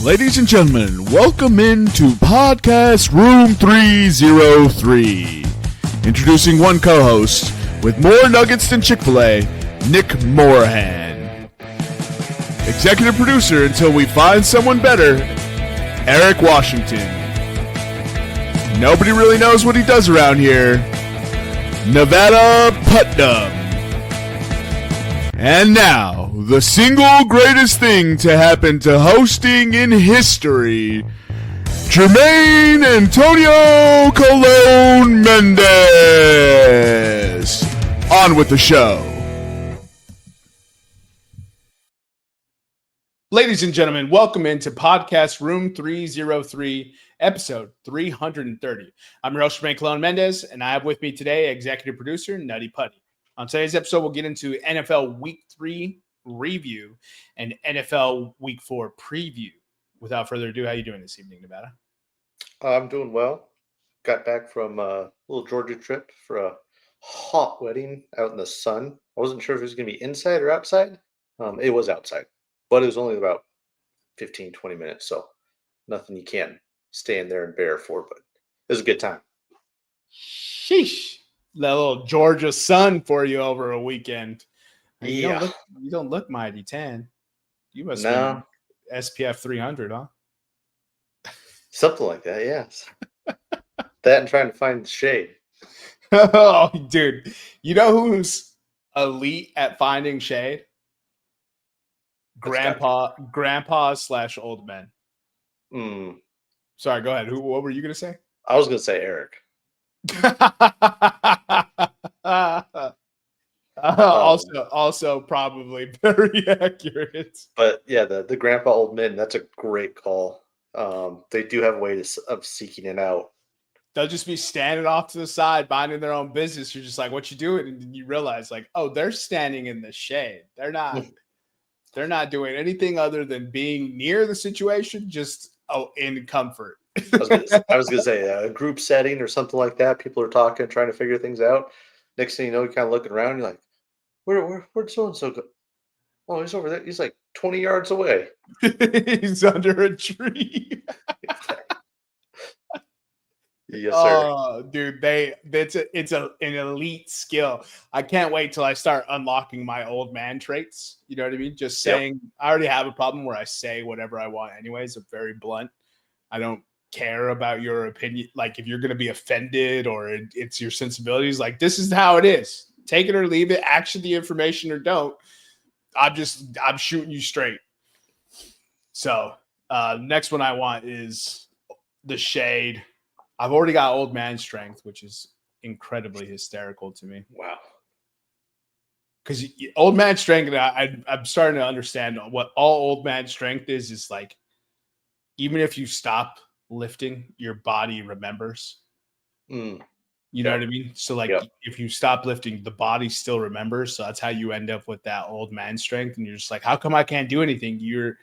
Ladies and gentlemen, welcome into Podcast Room 303. Introducing one co-host with more nuggets than Chick-fil-A, Nick Morahan. Executive producer until we find someone better, Eric Washington. Nobody really knows what he does around here, Nevada Putnam. And now, the single greatest thing to happen to hosting in history, Jermaine Antonio Colon Mendez. On with the show. Ladies and gentlemen, welcome into Podcast Room 303, episode 330. I'm your host, Jermaine Colon Mendez, and I have with me today executive producer, Nutty Putty. On today's episode, we'll get into NFL Week 3 review and NFL Week 4 preview. Without further ado, how are you doing this evening, Nevada? I'm doing well. Got back from a little Georgia trip for a hot wedding out in the sun. I wasn't sure if it was going to be inside or outside. It was outside, but it was only about 15, 20 minutes, so nothing you can't stand there and bear for, but it was a good time. Sheesh. That little Georgia sun for you over a weekend. Yeah. You don't look mighty tan. You must be SPF 300, huh? Something like that, yes. That and trying to find the shade. Oh, dude. You know who's elite at finding shade? Grandpa/old men. Sorry, go ahead. What were you going to say? I was going to say Eric. Also probably very accurate. But yeah, the grandpa old men, that's a great call. They do have a way of seeking it out. They'll just be standing off to the side, minding their own business. You're just like, what you doing? And then you realize, like, oh, they're standing in the shade. They're not doing anything other than being near the situation, just in comfort. I was gonna say a group setting or something like that. People are talking, trying to figure things out. Next thing you know, you're kind of looking around. You're like, where'd so and so go? Oh, he's over there. He's like 20 yards away. He's under a tree. Yes, sir. Oh, dude, it's an elite skill. I can't wait till I start unlocking my old man traits. You know what I mean? Just saying. Yep. I already have a problem where I say whatever I want. Anyways, I'm very blunt. I don't care about your opinion. Like if you're going to be offended or it's your sensibilities, like this is how it is. Take it or leave it. Action the information or don't. I'm shooting you straight. So next one I want is the shade. I've already got old man strength, which is incredibly hysterical to me. Wow. Because old man strength, I'm starting to understand what all old man strength is like, even if you stop lifting, your body remembers. You know what I mean? So like if you stop lifting, the body still remembers. So that's how you end up with that old man strength. And you're just like, how come I can't do anything? You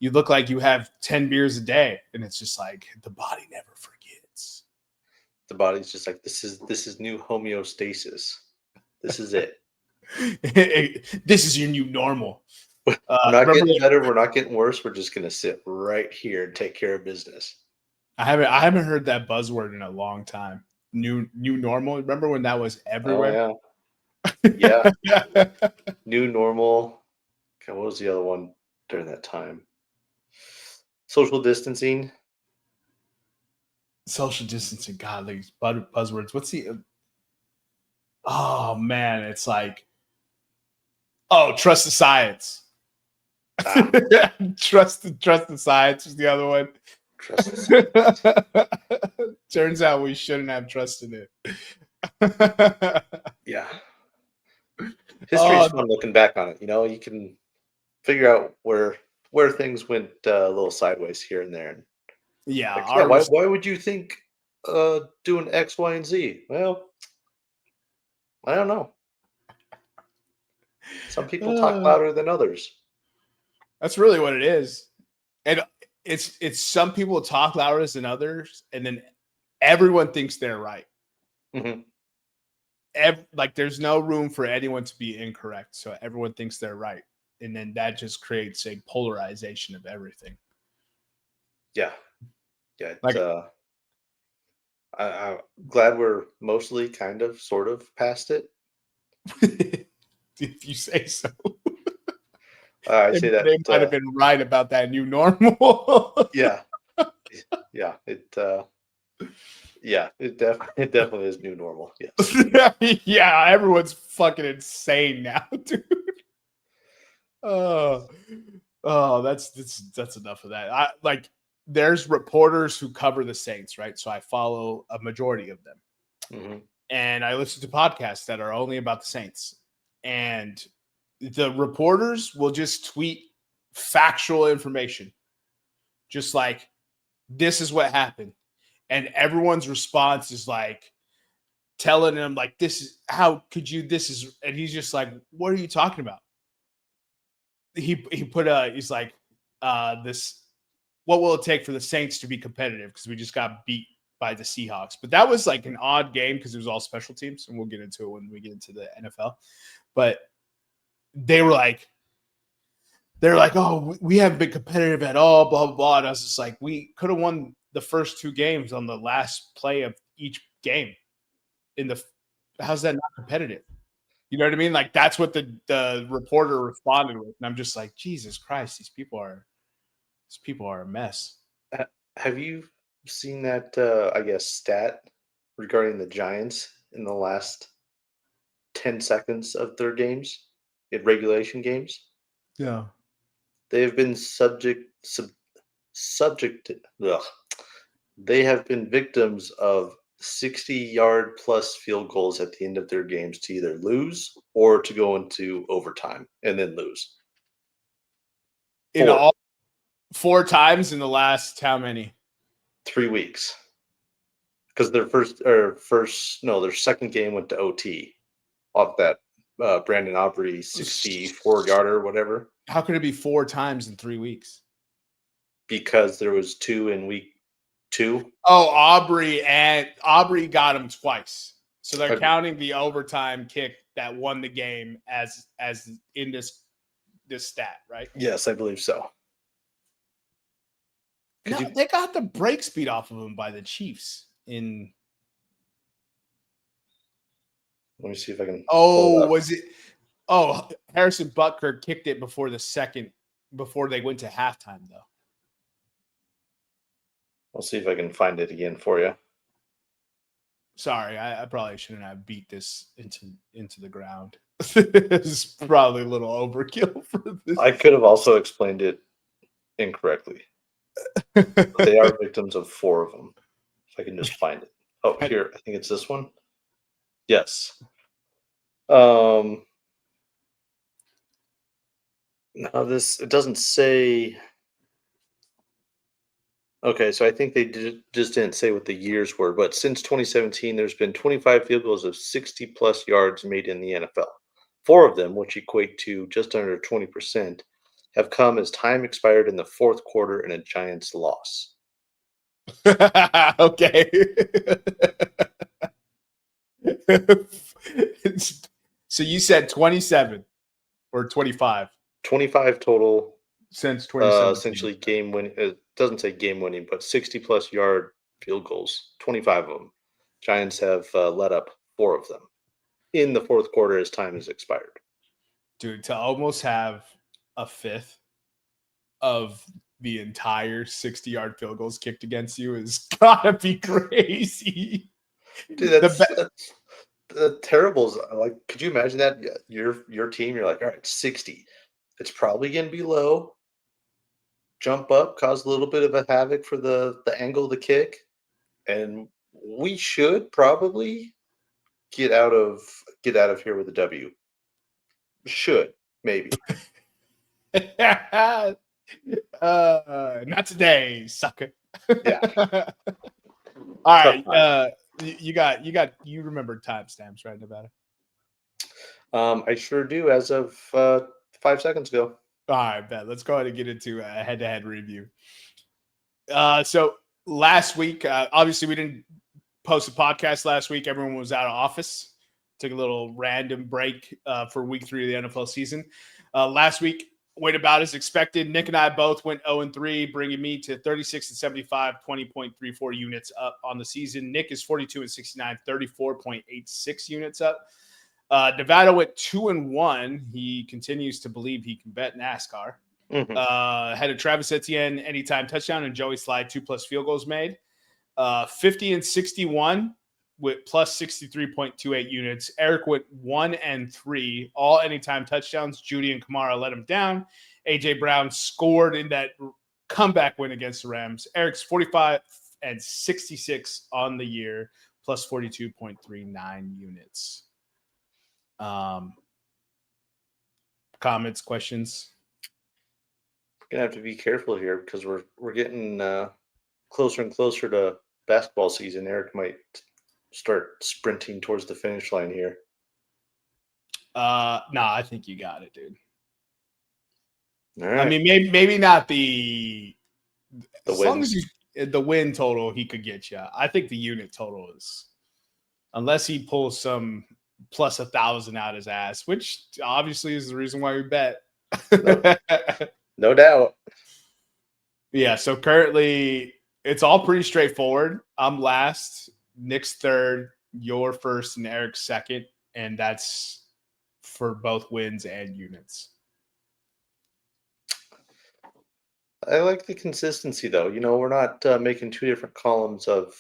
look like you have 10 beers a day. And it's just like the body never forgets. The body's just like, this is new homeostasis. This is it. This is your new normal. We're not getting better. We're not getting worse. We're just going to sit right here and take care of business. I haven't heard that buzzword in a long time. New normal. Remember when that was everywhere? Oh, yeah. Yeah. New normal. Okay, what was the other one during that time? Social distancing. Social distancing. God, these buzzwords. What's the? Oh man, it's like, trust the science. Trust the science is the other one. Trust the science. Turns out we shouldn't have trusted it. Yeah. History is fun looking back on it. You know, you can figure out where things went a little sideways here and there. Yeah. Like, why would you think doing X, Y, and Z? Well, I don't know. Some people talk louder than others. That's really what it is. And it's some people talk louder than others, and then everyone thinks they're right. Mm-hmm. There's no room for anyone to be incorrect, so everyone thinks they're right. And then that just creates a polarization of everything. Yeah. Yeah. Like, I'm glad we're mostly kind of sort of past it. if you say so. I They say that might have been right about that new normal. yeah. Yeah. It definitely is new normal. Yes. Yeah, everyone's fucking insane now, dude. Oh, that's enough of that. There's reporters who cover the Saints, right? So I follow a majority of them, Hmm. and I listen to podcasts that are only about the Saints. And the reporters will just tweet factual information, just like this is what happened, and everyone's response is like telling him like this is how could you this is, and he's just like, what are you talking about? He put he's like this what will it take for the Saints to be competitive, because we just got beat by the Seahawks. But that was like an odd game because it was all special teams, and we'll get into it when we get into the NFL. But they were like they're like, oh, we haven't been competitive at all, blah blah blah. And I was just like, we could have won the first two games on the last play of each game. In the how's that not competitive? You know what I mean? Like that's what the reporter responded with, and I'm just like, Jesus Christ, these people are a mess. Have you seen that, I guess, stat regarding the Giants in the last 10 seconds of their games, in regulation games? Yeah. They have been subject ugh, they have been victims of 60-yard plus field goals at the end of their games to either lose or to go into overtime and then lose. In For all 4 times in the last how many? 3 weeks. Because their second game went to OT off that Brandon Aubrey 64-yarder or whatever, How could it be 4 times in 3 weeks? because there was two in week two. Oh, Aubrey got him twice. So they're Uh, counting the overtime kick that won the game as in this stat, right? yes, I believe so. Could No, you they got the break speed off of him by the Chiefs in let me see if I can pull it oh, up. was it oh, Harrison Butker kicked it before they went to halftime though. I'll see if I can find it again for you. Sorry, I probably shouldn't have beat this into the ground. It's probably a little overkill for this. I could have also explained it incorrectly. But they are victims of 4 of them. If I can just find it. Oh, here, I think it's this one. Yes. No, it doesn't say. Okay, so I think they just didn't say what the years were, but since 2017, there's been 25 field goals of 60 plus yards made in the NFL. 4 of them, which equate to just under 20%, have come as time expired in the fourth quarter in a Giants loss. Okay. So you said 27 or 25 25 total, since 2017. essentially game winning. It doesn't say game winning, but 60 plus yard field goals. 25 of them. Giants have let up 4 of them in the fourth quarter as time has expired. Dude, to almost have a fifth of the entire 60-yard field goals kicked against you is gotta be crazy. Dude, that's the terribles. Like, could you imagine that? Your team, you're like, all right, 60. It's probably gonna be low. Jump up, cause a little bit of a havoc for the angle of the kick, and we should probably get out of here with a W. Should maybe. Not today, sucker. Yeah. All Tough right. time. You remember timestamps, right, Nevada? I sure do. As of 5 seconds ago. All right, bet. Let's go ahead and get into a head-to-head review. So last week, obviously we didn't post a podcast last week. Everyone was out of office. Took a little random break for week 3 of the NFL season. Last week, went about as expected. Nick and I both went 0-3, bringing me to 36-75, 20.34 units up on the season. Nick is 42-69, 34.86 units up. Nevada went 2-1. He continues to believe he can bet NASCAR. Had a Travis Etienne anytime touchdown and Joey Slye 2+ field goals made. 50-61 with plus 63.28 units. Eric went 1-3, all anytime touchdowns. Judy and Kamara let him down. AJ Brown scored in that comeback win against the Rams. Eric's 45-66 on the year, plus 42.39 units. Comments, questions? Gonna have to be careful here because we're getting closer and closer to basketball season. Eric might start sprinting towards the finish line here. I think you got it, dude. All right. I mean, maybe not the as win. long as the win total he could get you. I think the unit total is, unless he pulls some plus 1,000 out his ass, which obviously is the reason why we bet. No doubt. Yeah, so currently it's all pretty straightforward. I'm last, Nick's third, you're first, and Eric's second, and that's for both wins and units. I like the consistency, though. We're not making two different columns of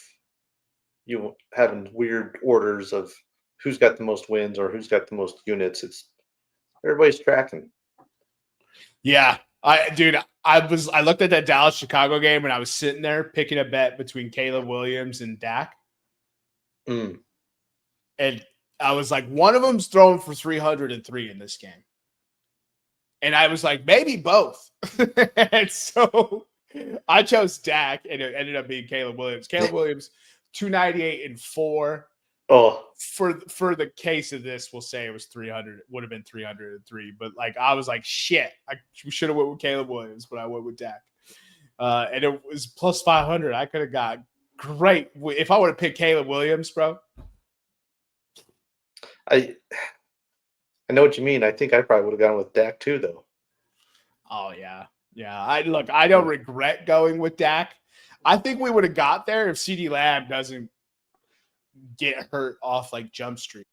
you having weird orders of who's got the most wins or who's got the most units. It's everybody's tracking. Yeah. I looked at that Dallas Chicago game and I was sitting there picking a bet between Caleb Williams and Dak. And I was like, one of them's throwing for 303 in this game. And I was like, maybe both. And so I chose Dak and it ended up being Caleb Williams. Caleb Williams, 298 and 4. Oh, for the case of this, we'll say it was 300. It would have been 303, but like I was like, shit, we should have went with Caleb Williams, but I went with Dak, and it was plus 500. I could have got great if I would have picked Caleb Williams, bro. I know what you mean. I think I probably would have gone with Dak too, though. Oh yeah. I don't regret going with Dak. I think we would have got there if CeeDee Lamb doesn't get hurt off like Jump Street.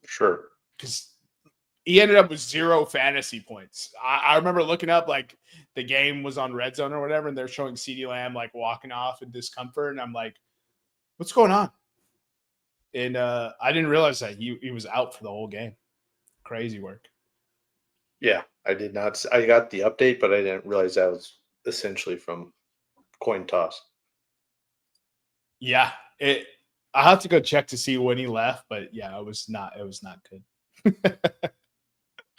Sure. Because he ended up with 0 fantasy points. I remember looking up like the game was on Red Zone or whatever, and they're showing CeeDee Lamb like walking off in discomfort, and I'm like, what's going on? And I didn't realize that he was out for the whole game. Crazy work. Yeah, I did not. I got the update, but I didn't realize that was essentially from coin toss. Yeah, I have to go check to see when he left, but yeah, it was not good.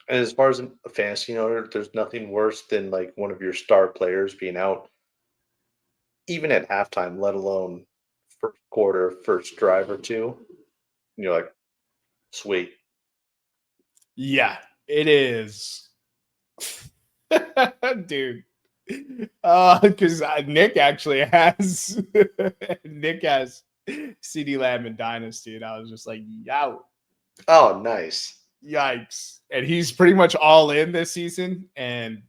And as far as a fantasy owner, there's nothing worse than like one of your star players being out, even at halftime, let alone first quarter, first drive or two. And you're like, sweet. Yeah, it is. Dude. Because Nick actually has CeeDee Lamb in Dynasty, and I was just like, yow. Oh, nice. Yikes. And he's pretty much all in this season, and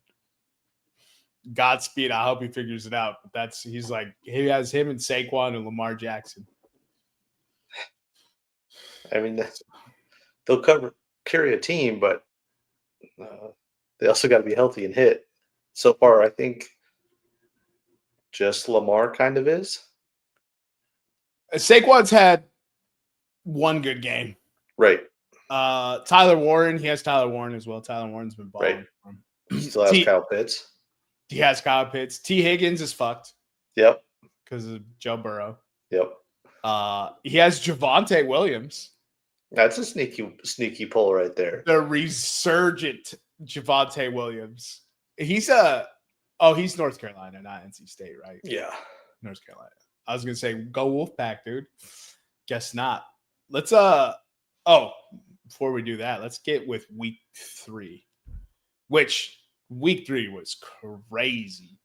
Godspeed. I hope he figures it out. But he has him and Saquon and Lamar Jackson. I mean, they'll carry a team, but they also got to be healthy and hit. So far, I think just Lamar kind of is. Saquon's had one good game. Right. Tyler Warren, he has Tyler Warren as well. Tyler Warren's been balling. Right. He still has Kyle Pitts. He has Kyle Pitts. T. Higgins is fucked. Yep. Because of Joe Burrow. Yep. He has Javonte Williams. That's a sneaky pull right there. The resurgent Javonte Williams. He's North Carolina, not NC State, right? Yeah. North Carolina. I was gonna say go Wolfpack, dude. Guess not. Let's before we do that, let's get with week 3. Which week 3 was crazy.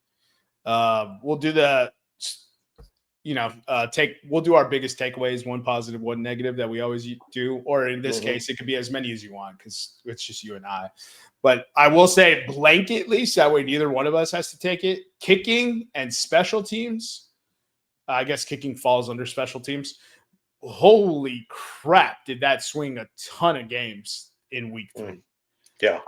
We'll do the we'll do our biggest takeaways, one positive, one negative that we always do. Or in this case, it could be as many as you want because it's just you and I. But I will say blanketly, so that way neither one of us has to take it. Kicking and special teams. I guess kicking falls under special teams. Holy crap, did that swing a ton of games in week 3. Yeah.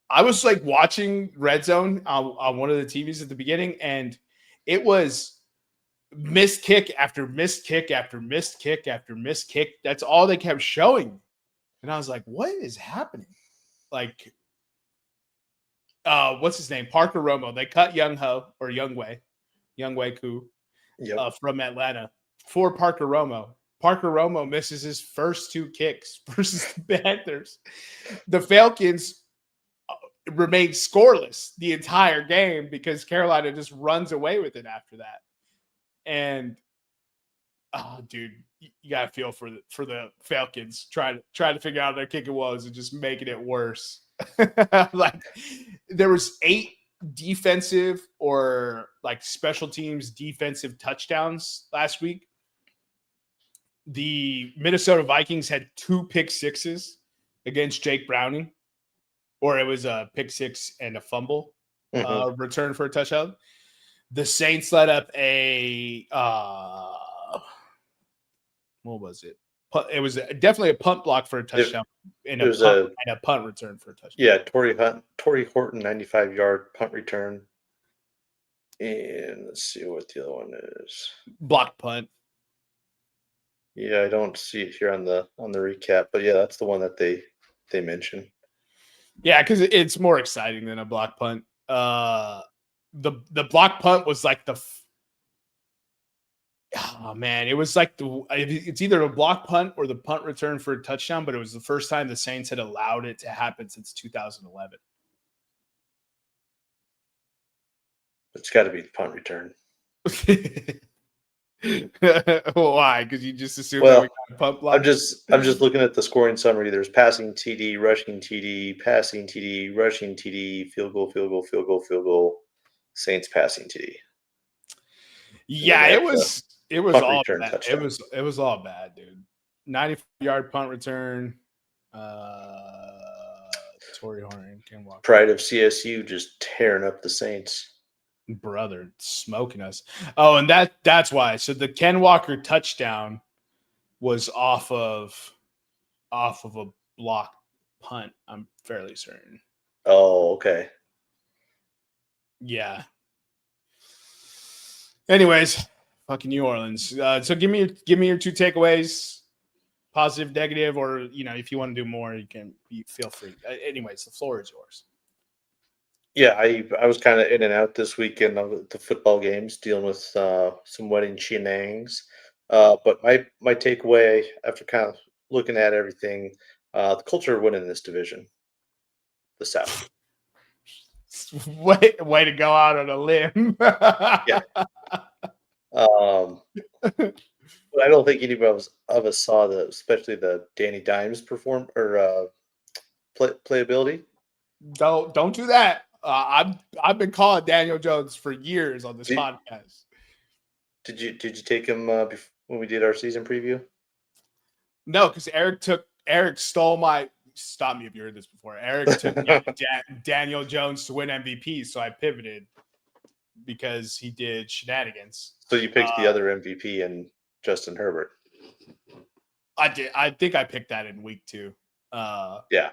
I was like watching Red Zone on one of the TVs at the beginning, and it was missed kick after missed kick after missed kick after missed kick. That's all they kept showing. And I was like, what is happening? Like, what's his name? Parker Romo. They cut Young Wei Koo from Atlanta for Parker Romo. Parker Romo misses his first 2 kicks versus the Panthers. The Falcons remained scoreless the entire game because Carolina just runs away with it after that. And dude, you gotta feel for the Falcons trying to figure out their kicking woes and just making it worse. Like there was 8 defensive or like special teams defensive touchdowns last week. The Minnesota Vikings had 2 pick sixes against Jake Browning, or it was a pick 6 and a fumble return for a touchdown. The Saints let up a what was it? It was definitely a punt block for a touchdown and a punt return for a touchdown. Yeah, Torrey Horton 95-yard punt return. And let's see what the other one is. Block punt. Yeah, I don't see it here on the recap, but yeah, that's the one that they mentioned. Yeah, because it's more exciting than a block punt. The block punt was like it was like it's either a block punt or the punt return for a touchdown, but it was the first time the Saints had allowed it to happen since 2011. It's got to be the punt return. Why? Because you just assume that we got a punt block? I'm just looking at the scoring summary. There's passing TD, rushing TD, passing TD, rushing TD, field goal, Saints passing TD. Yeah, it was all bad. Touchdown. It was all bad, dude. 95-yard punt return. Torrey Horton can walk. Pride of CSU just tearing up the Saints. Brother, smoking us. Oh, and that's why. So the Ken Walker touchdown was off of a block punt. I'm fairly certain. Oh, okay. Yeah. Anyways, fucking New Orleans. So give me your 2 takeaways, positive, negative, or if you want to do more, you feel free. Anyways, the floor is yours. Yeah, I was kind of in and out this weekend of the football games, dealing with some wedding shenanigans. But my takeaway after kind of looking at everything, the culture of winning this division, the South. Way to go out on a limb. Yeah. But I don't think any of us saw especially the Danny Dimes perform or playability. Don't do that. I've been calling Daniel Jones for years on this podcast. Did you take him when we did our season preview? No, because Eric stole my. Stop me if you heard this before. Eric took Daniel Jones to win MVP, so I pivoted because he did shenanigans. So you picked the other MVP and Justin Herbert. I did. I think I picked that in week 2. Yeah.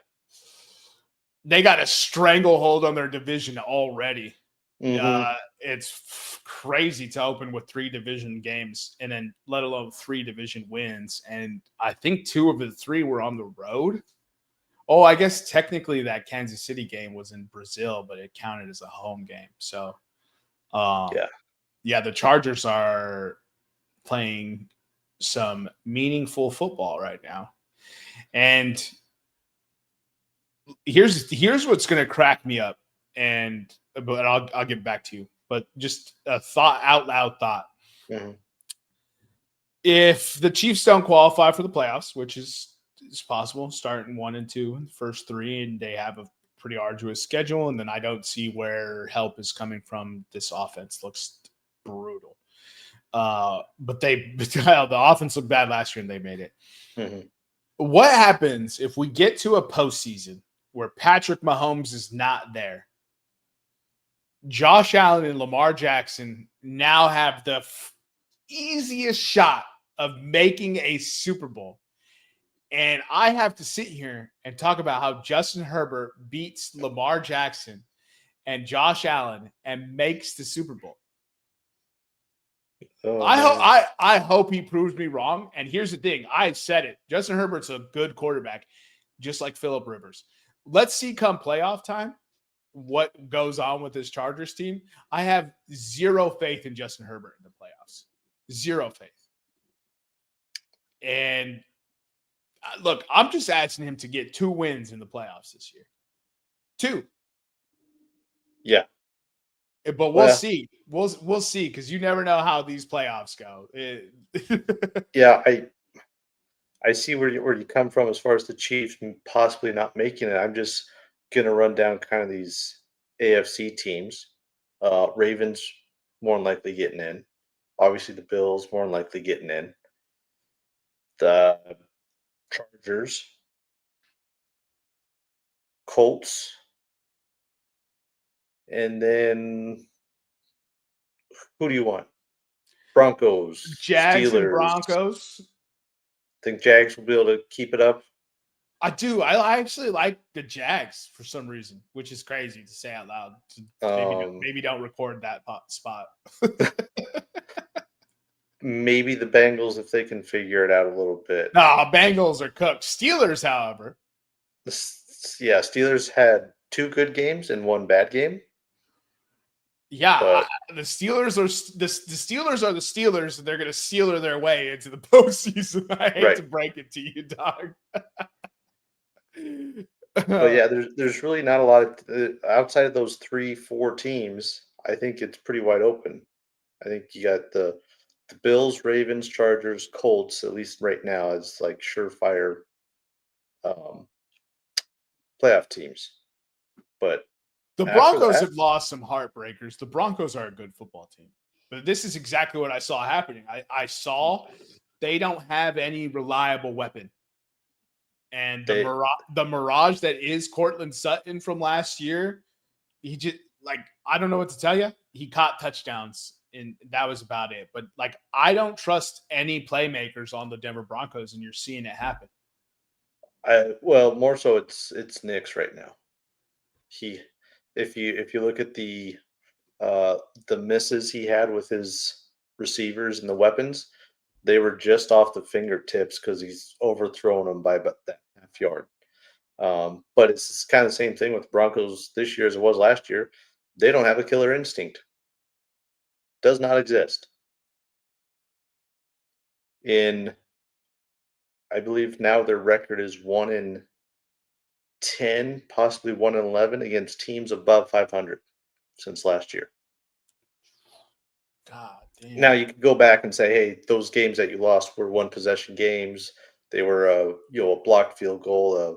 They got a stranglehold on their division already. It's crazy to open with 3 division games and then let alone 3 division wins. And I think 2 of the 3 were on the road. Oh, I guess technically that Kansas City game was in Brazil, but it counted as a home game. So, the Chargers are playing some meaningful football right now. And here's what's going to crack me up, but I'll get back to you. But just a out loud thought. Mm-hmm. If the Chiefs don't qualify for the playoffs, which is possible, starting 1 and 2 in the first 3, and they have a pretty arduous schedule, and then I don't see where help is coming from. This offense looks brutal. But the offense looked bad last year and they made it. Mm-hmm. What happens if we get to a postseason where Patrick Mahomes is not there? Josh Allen and Lamar Jackson now have the easiest shot of making a Super Bowl. And I have to sit here and talk about how Justin Herbert beats Lamar Jackson and Josh Allen and makes the Super Bowl. Oh, I hope he proves me wrong. And here's the thing. I said it. Justin Herbert's a good quarterback, just like Phillip Rivers. Let's see come playoff time what goes on with this Chargers team. I have zero faith in Justin Herbert in the playoffs. Zero faith. And look, I'm just asking him to get 2 wins in the playoffs this year. 2. Yeah. But we'll see. We'll see because you never know how these playoffs go. Yeah, I see where you come from as far as the Chiefs possibly not making it. I'm just gonna run down kind of these AFC teams. Ravens more than likely getting in. Obviously, the Bills more than likely getting in. The Chargers, Colts, and then who do you want? Broncos, Jags and Steelers. Broncos. Think Jags will be able to keep it up? I do. I actually like the Jags for some reason, which is crazy to say out loud. Maybe don't record that spot. Maybe the Bengals if they can figure it out a little bit. Nah, Bengals are cooked. Steelers, however. Yeah, Steelers had 2 good games and 1 bad game. Yeah, the Steelers are the Steelers are the Steelers, and they're going to Steeler their way into the postseason. I hate to break it to you, dog. But yeah, there's really not a lot of outside of those 3-4 teams. I think it's pretty wide open. I think you got the Bills, Ravens, Chargers, Colts. At least right now, as like surefire playoff teams. But the Broncos have lost some heartbreakers. The Broncos are a good football team. But this is exactly what I saw happening. I saw they don't have any reliable weapon. And the mirage that is Cortland Sutton from last year, he just I don't know what to tell you. He caught touchdowns and that was about it. But I don't trust any playmakers on the Denver Broncos, and you're seeing it happen. Well, more so it's Nick's right now. If you look at the misses he had with his receivers and the weapons, they were just off the fingertips because he's overthrown them by about that half yard. But it's kind of the same thing with Broncos this year as it was last year. They don't have a killer instinct. Does not exist. I believe now their record is 1-10, possibly 1-11 against teams above 500 since last year. God damn. Now you can go back and say, hey, those games that you lost were 1-possession games. They were a blocked field goal, a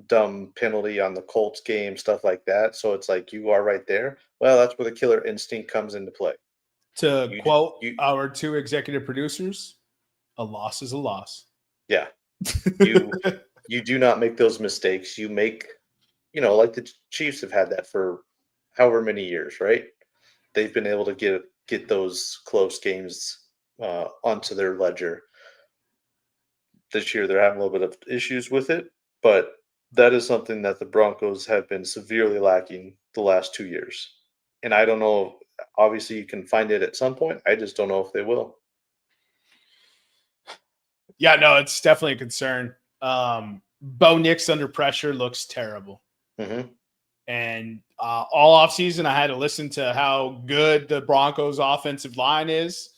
dumb penalty on the Colts game, stuff like that. So it's like you are right there. Well, that's where the killer instinct comes into play. To quote our 2 executive producers, a loss is a loss. Yeah. You do not make those mistakes. You make, like the Chiefs have had that for however many years, right? They've been able to get those close games onto their ledger. This year they're having a little bit of issues with it, but that is something that the Broncos have been severely lacking the last 2 years. And I don't know, obviously you can find it at some point. I just don't know if they will. Yeah, no, it's definitely a concern. Bo Nix under pressure looks terrible. Mm-hmm. And all offseason, I had to listen to how good the Broncos' offensive line is.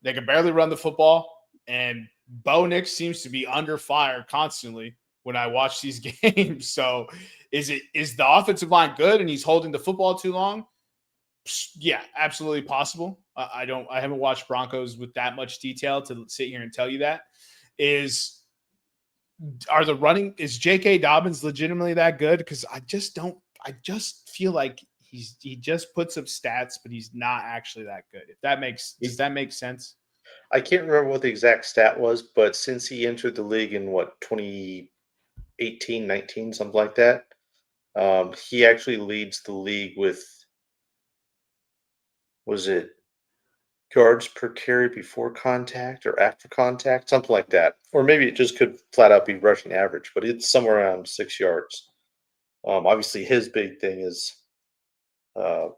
They can barely run the football. And Bo Nix seems to be under fire constantly when I watch these games. So is the offensive line good and he's holding the football too long? Yeah, absolutely possible. I haven't watched Broncos with that much detail to sit here and tell you that. Is J.K. Dobbins legitimately that good? Because I just feel like he just puts up stats, but he's not actually that good. Does that make sense? I can't remember what the exact stat was, but since he entered the league in 2018, 19, something like that, he actually leads the league with, was it yards per carry before contact or after contact, something like that. Or maybe it just could flat out be rushing average, but it's somewhere around 6 yards. Obviously, his big thing is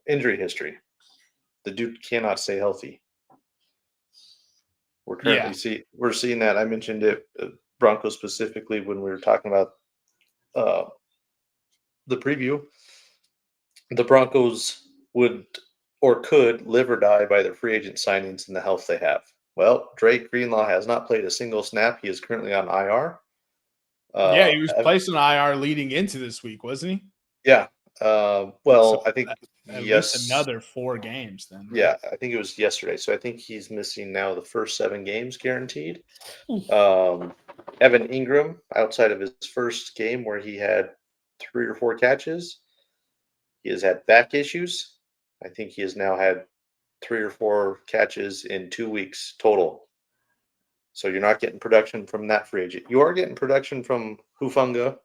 injury history. The dude cannot stay healthy. Yeah. We're seeing that. I mentioned it, Broncos specifically, when we were talking about uh, the preview. The Broncos would or could live or die by their free agent signings and the health they have. Well, Drake Greenlaw has not played a single snap. He is currently on IR. Yeah, he was placed on IR leading into this week, wasn't he? Yeah. So I think at least another 4 games then. Right? Yeah, I think it was yesterday. So I think he's missing now the first 7 games guaranteed. Evan Ingram, outside of his first game where he had 3 or 4 catches, he has had back issues. I think he has now had 3 or 4 catches in 2 weeks total. So you're not getting production from that free agent. You are getting production from Hufunga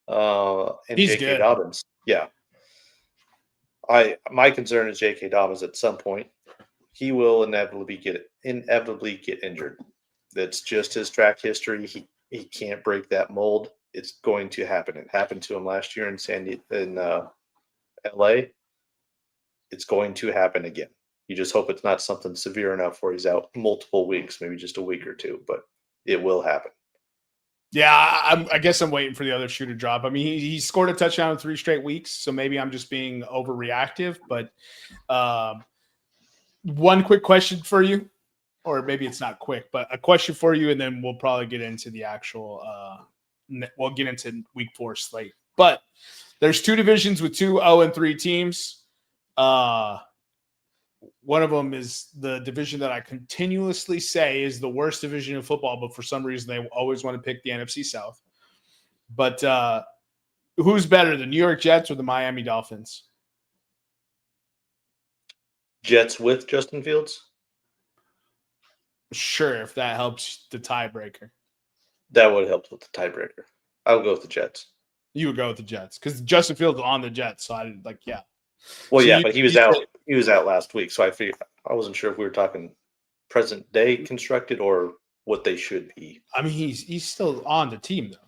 and He's J.K. good. Dobbins. Yeah. My concern is J.K. Dobbins at some point. He will inevitably get injured. That's just his track history. He can't break that mold. It's going to happen. It happened to him last year in L.A. It's going to happen again. You just hope it's not something severe enough where he's out multiple weeks, maybe just a week or 2, but it will happen. Yeah, I guess I'm waiting for the other shoe to drop. I mean, he scored a touchdown in 3 straight weeks, so maybe I'm just being overreactive. But one quick question for you, or maybe it's not quick, but a question for you, and then we'll probably get into the actual. We'll get into week 4 slate. But there's 2 divisions with 2 0-3 teams. One of them is the division that I continuously say is the worst division in football, but for some reason they always want to pick the NFC South. But who's better, the New York Jets or the Miami Dolphins? Jets with Justin Fields? Sure, if that helps the tiebreaker. That would help with the tiebreaker. I would go with the Jets. You would go with the Jets because Justin Fields on the Jets, so I like, yeah. Well, So yeah, but he was out. He was out last week, so I wasn't sure if we were talking present day constructed or what they should be. I mean, he's still on the team though,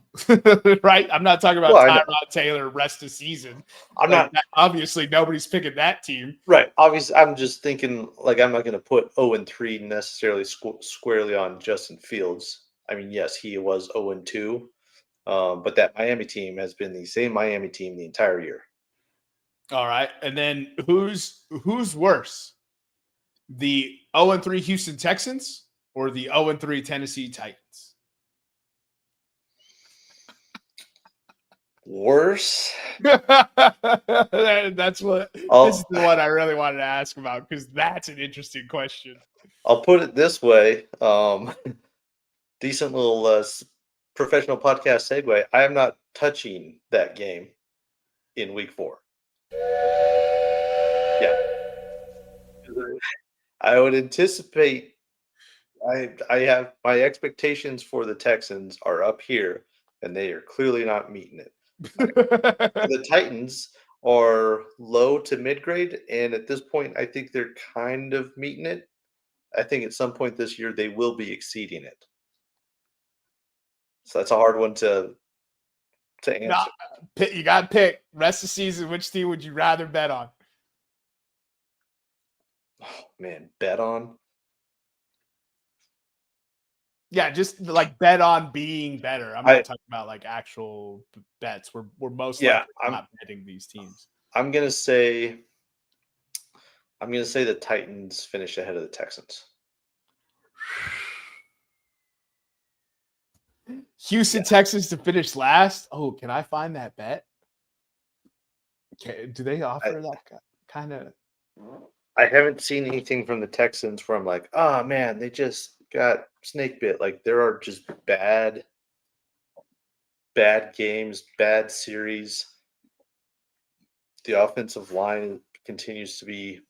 right? I'm not talking about Tyrod Taylor rest of season. I'm not. Obviously, nobody's picking that team, right? Obviously, I'm just thinking like I'm not going to put 0-3 necessarily squarely on Justin Fields. I mean, yes, he was 0-2, but that Miami team has been the same Miami team the entire year. All right, and then who's worse, the 0-3 Houston Texans or the 0-3 Tennessee Titans? Worse. That's what. This is the one I really wanted to ask about because that's an interesting question. I'll put it this way. Decent little professional podcast segue. I am not touching that game in week 4. Yeah. I would anticipate I have my expectations for the Texans are up here, and they are clearly not meeting it. The Titans are low to mid grade, and at this point, I think they're kind of meeting it. I think at some point this year they will be exceeding it. So that's a hard one to answer. You got to pick rest of the season. Which team would you rather bet on? Oh man, bet on. Yeah, just like bet on being better. I'm not talking about like actual bets. We're most likely not betting these teams. I'm gonna say the Titans finish ahead of the Texans. Houston, Texans to finish last. Oh, can I find that bet? Okay, do they offer that kind of? I haven't seen anything from the Texans where I'm like, oh man, they just got snake bit. Like there are just bad games, bad series. The offensive line continues to be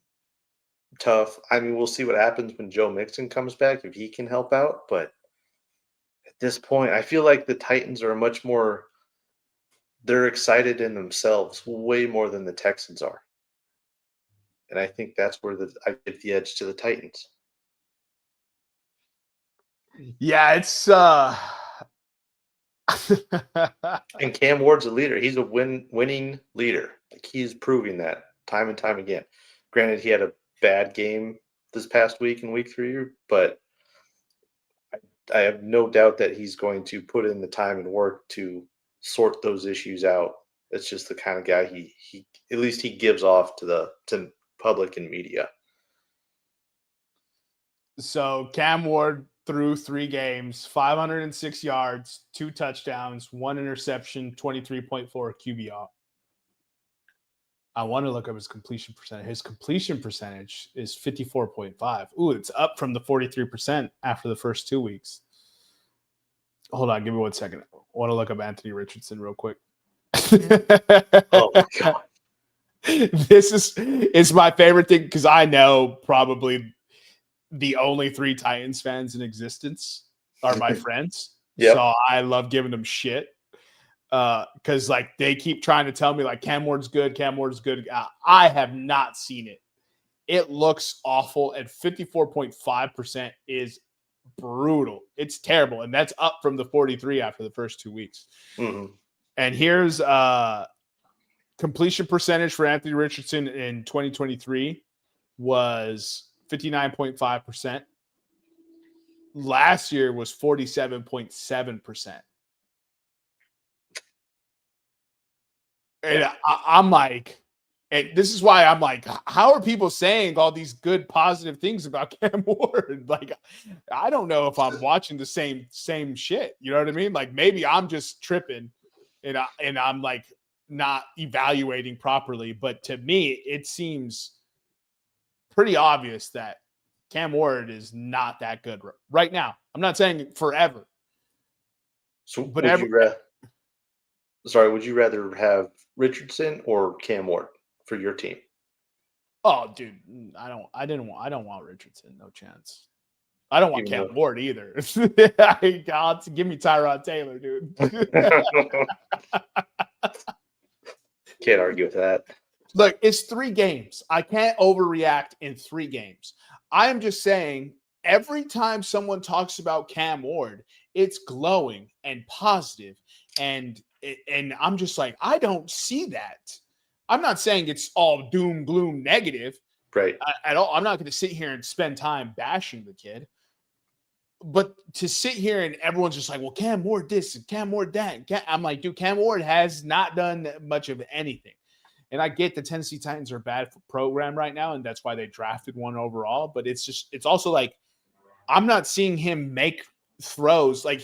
tough. I mean, we'll see what happens when Joe Mixon comes back, if he can help out. But at this point, I feel like the Titans are much more, they're excited in themselves way more than the Texans are. And I think that's where I give the edge to the Titans. Yeah, it's And Cam Ward's a leader. He's a winning leader. Like, he's proving that time and time again. Granted, he had a bad game this past week in week 3, but I have no doubt that he's going to put in the time and work to sort those issues out. It's just the kind of guy he at least he gives off to public and media. So Cam Ward threw 3 games, 506 yards, 2 touchdowns, 1 interception, 23.4 QBR. I want to look up his completion percentage. His completion percentage is 54.5. Ooh, it's up from the 43% after the first 2 weeks. Hold on, give me 1 second. I want to look up Anthony Richardson real quick. Oh my God. This is my favorite thing because I know probably the only 3 Titans fans in existence are my friends. Yep. So I love giving them shit. Because like they keep trying to tell me like Cam Ward's good, Cam Ward's good. I have not seen it. It looks awful, and 54.5% is brutal. It's terrible, and that's up from the 43 after the first 2 weeks. Mm-hmm. And here's completion percentage for Anthony Richardson in 2023 was 59.5%. Last year was 47.7%. And I'm like, and this is why I'm like, how are people saying all these good, positive things about Cam Ward? Like, I don't know if I'm watching the same shit. You know what I mean? Like, maybe I'm just tripping, and I'm like not evaluating properly. But to me, it seems pretty obvious that Cam Ward is not that good right now. I'm not saying forever. So But would you rather have Richardson or Cam Ward for your team? Oh, dude, I don't want Richardson. No chance. I don't want Even Cam though Ward either. God, give me Tyrod Taylor, dude. can't argue with that. Look, it's 3 games. I can't overreact in 3 games. I am just saying every time someone talks about Cam Ward, it's glowing and positive, and I'm just like, I don't see that. I'm not saying it's all doom, gloom, negative Right. at all. I'm not going to sit here and spend time bashing the kid. But to sit here and everyone's just like, well, Cam Ward this and Cam Ward that. I'm like, dude, Cam Ward has not done much of anything. And I get the Tennessee Titans are a bad program right now, and that's why they drafted 1 overall. But it's also like, I'm not seeing him make throws. Like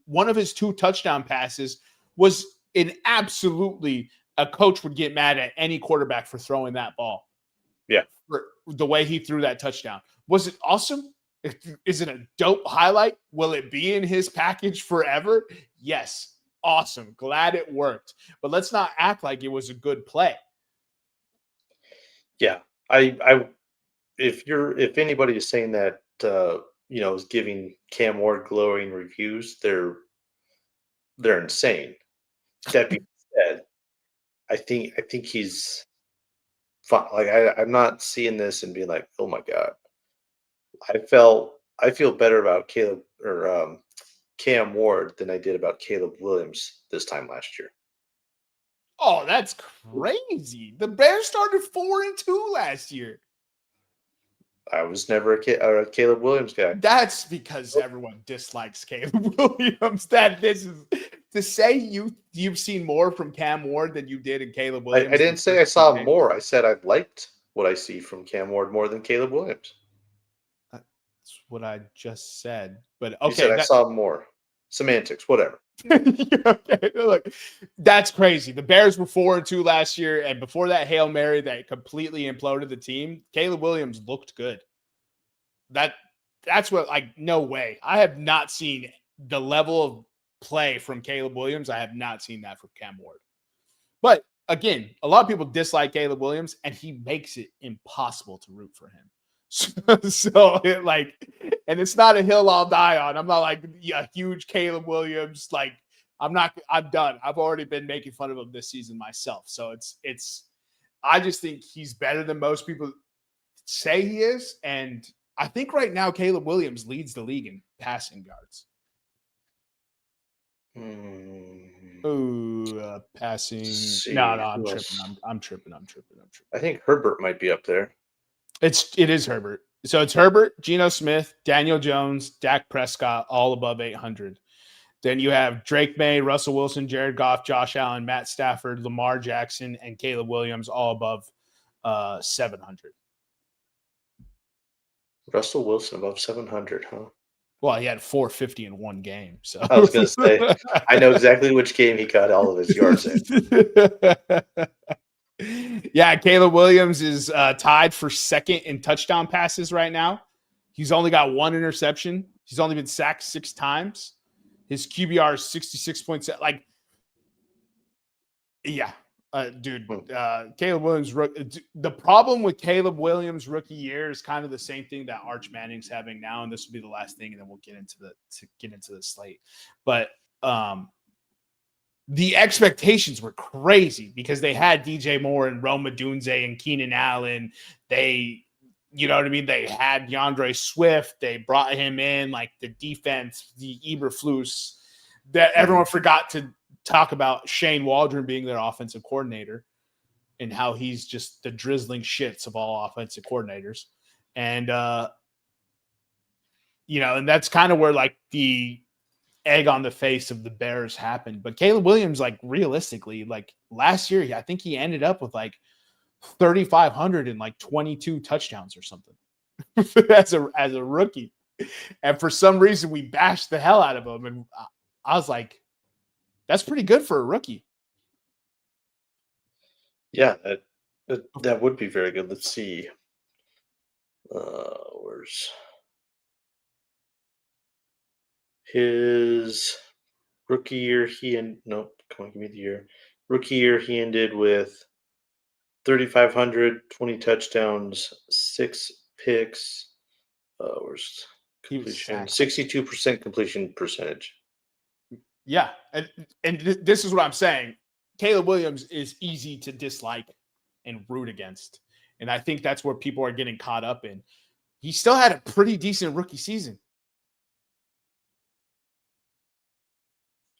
one of his 2 touchdown passes was absolutely, a coach would get mad at any quarterback for throwing that ball. Yeah. For the way he threw that touchdown. Was it awesome? Is it a dope highlight? Will it be in his package forever? Yes. Awesome. Glad it worked. But let's not act like it was a good play. Yeah. If anybody is saying that is giving Cam Ward glowing reviews, they're insane. That being said, I think he's fine. Like, I'm not seeing this and being like, oh my God. I feel better about Cam Ward than I did about Caleb Williams this time last year. Oh, that's crazy. The Bears started 4-2 last year. I was never a Caleb Williams guy. That's because everyone dislikes Caleb Williams. This is to say you've seen more from Cam Ward than you did in Caleb Williams. I didn't say I saw more. I said I've liked what I see from Cam Ward more than Caleb Williams. That's what I just said. But okay, you said I saw more. Semantics, whatever. Okay, look, that's crazy. The Bears were 4-2 last year, and before that Hail Mary that completely imploded the team, Caleb Williams looked good. That's what, like, no way. I have not seen the level of play from Caleb Williams. I have not seen that from Cam Ward. But again, a lot of people dislike Caleb Williams, and he makes it impossible to root for him. So and it's not a hill I'll die on. I'm not like a huge Caleb Williams. Like I'm done. I've already been making fun of him this season myself. So I just think he's better than most people say he is. And I think right now Caleb Williams leads the league in passing yards. Passing. No, I'm tripping. I'm tripping. I think Herbert might be up there. It is Herbert. So it's Herbert, Geno Smith, Daniel Jones, Dak Prescott, all above 800. Then you have Drake May, Russell Wilson, Jared Goff, Josh Allen, Matt Stafford, Lamar Jackson, and Caleb Williams, all above 700. Russell Wilson above 700, huh? Well, he had 450 in one game. So I was going to say, I know exactly which game he got all of his yards in. Yeah, Caleb Williams is tied for second in touchdown passes right now. He's only got one interception. He's only been sacked 6 times. His QBR is 66.7. Like, yeah, dude, Caleb Williams. The problem with Caleb Williams' rookie year is kind of the same thing that Arch Manning's having now, and this will be the last thing, and then we'll get into the slate. But the expectations were crazy because they had DJ Moore and Rome Odunze and Keenan Allen. You know what I mean? They had DeAndre Swift. They brought him in, like the defense, the Eberflus. That everyone forgot to talk about Shane Waldron being their offensive coordinator and how he's just the drizzling shits of all offensive coordinators. And, and that's kind of where like the egg on the face of the Bears happened. But Caleb Williams, like realistically, like last year, I think he ended up with like 3,500 and like 22 touchdowns or something as a rookie. And for some reason we bashed the hell out of him. And I was like, that's pretty good for a rookie. Yeah, that would be very good. Let's see. Where's his rookie year? Come on, give me the year. Rookie year, he ended with 3,500, 20 touchdowns, 6 picks. Where's completion? 62% completion percentage. Yeah, and this is what I'm saying. Caleb Williams is easy to dislike and root against, and I think that's where people are getting caught up in. He still had a pretty decent rookie season.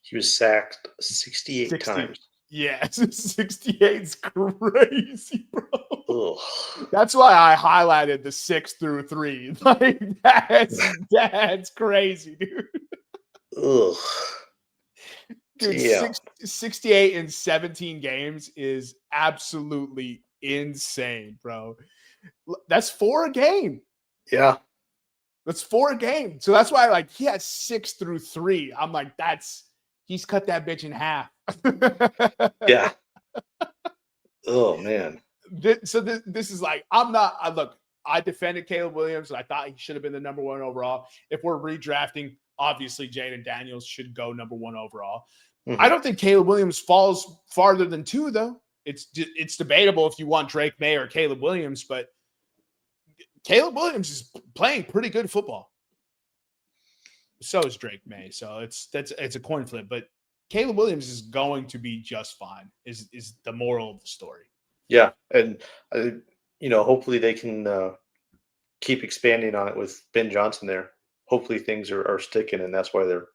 He was sacked 68 times. Yeah, 68 is crazy, bro. Ugh. That's why I highlighted the 6 through 3. Like that's crazy, dude. Ugh. Dude, yeah. 68 in 17 games is absolutely insane, bro. That's 4 a game. Yeah. That's 4 a game. So that's why, like, he has 6 through 3. I'm like, he's cut that bitch in half. Yeah. Oh, man. This is like, I defended Caleb Williams, and I thought he should have been the number 1 overall. If we're redrafting, obviously Jaden Daniels should go number 1 overall. Mm-hmm. I don't think Caleb Williams falls farther than 2, though. It's debatable if you want Drake May or Caleb Williams, but Caleb Williams is playing pretty good football. So is Drake May. So it's a coin flip, but Caleb Williams is going to be just fine. Is the moral of the story. Yeah, and hopefully they can keep expanding on it with Ben Johnson there. Hopefully things are sticking, and that's why they're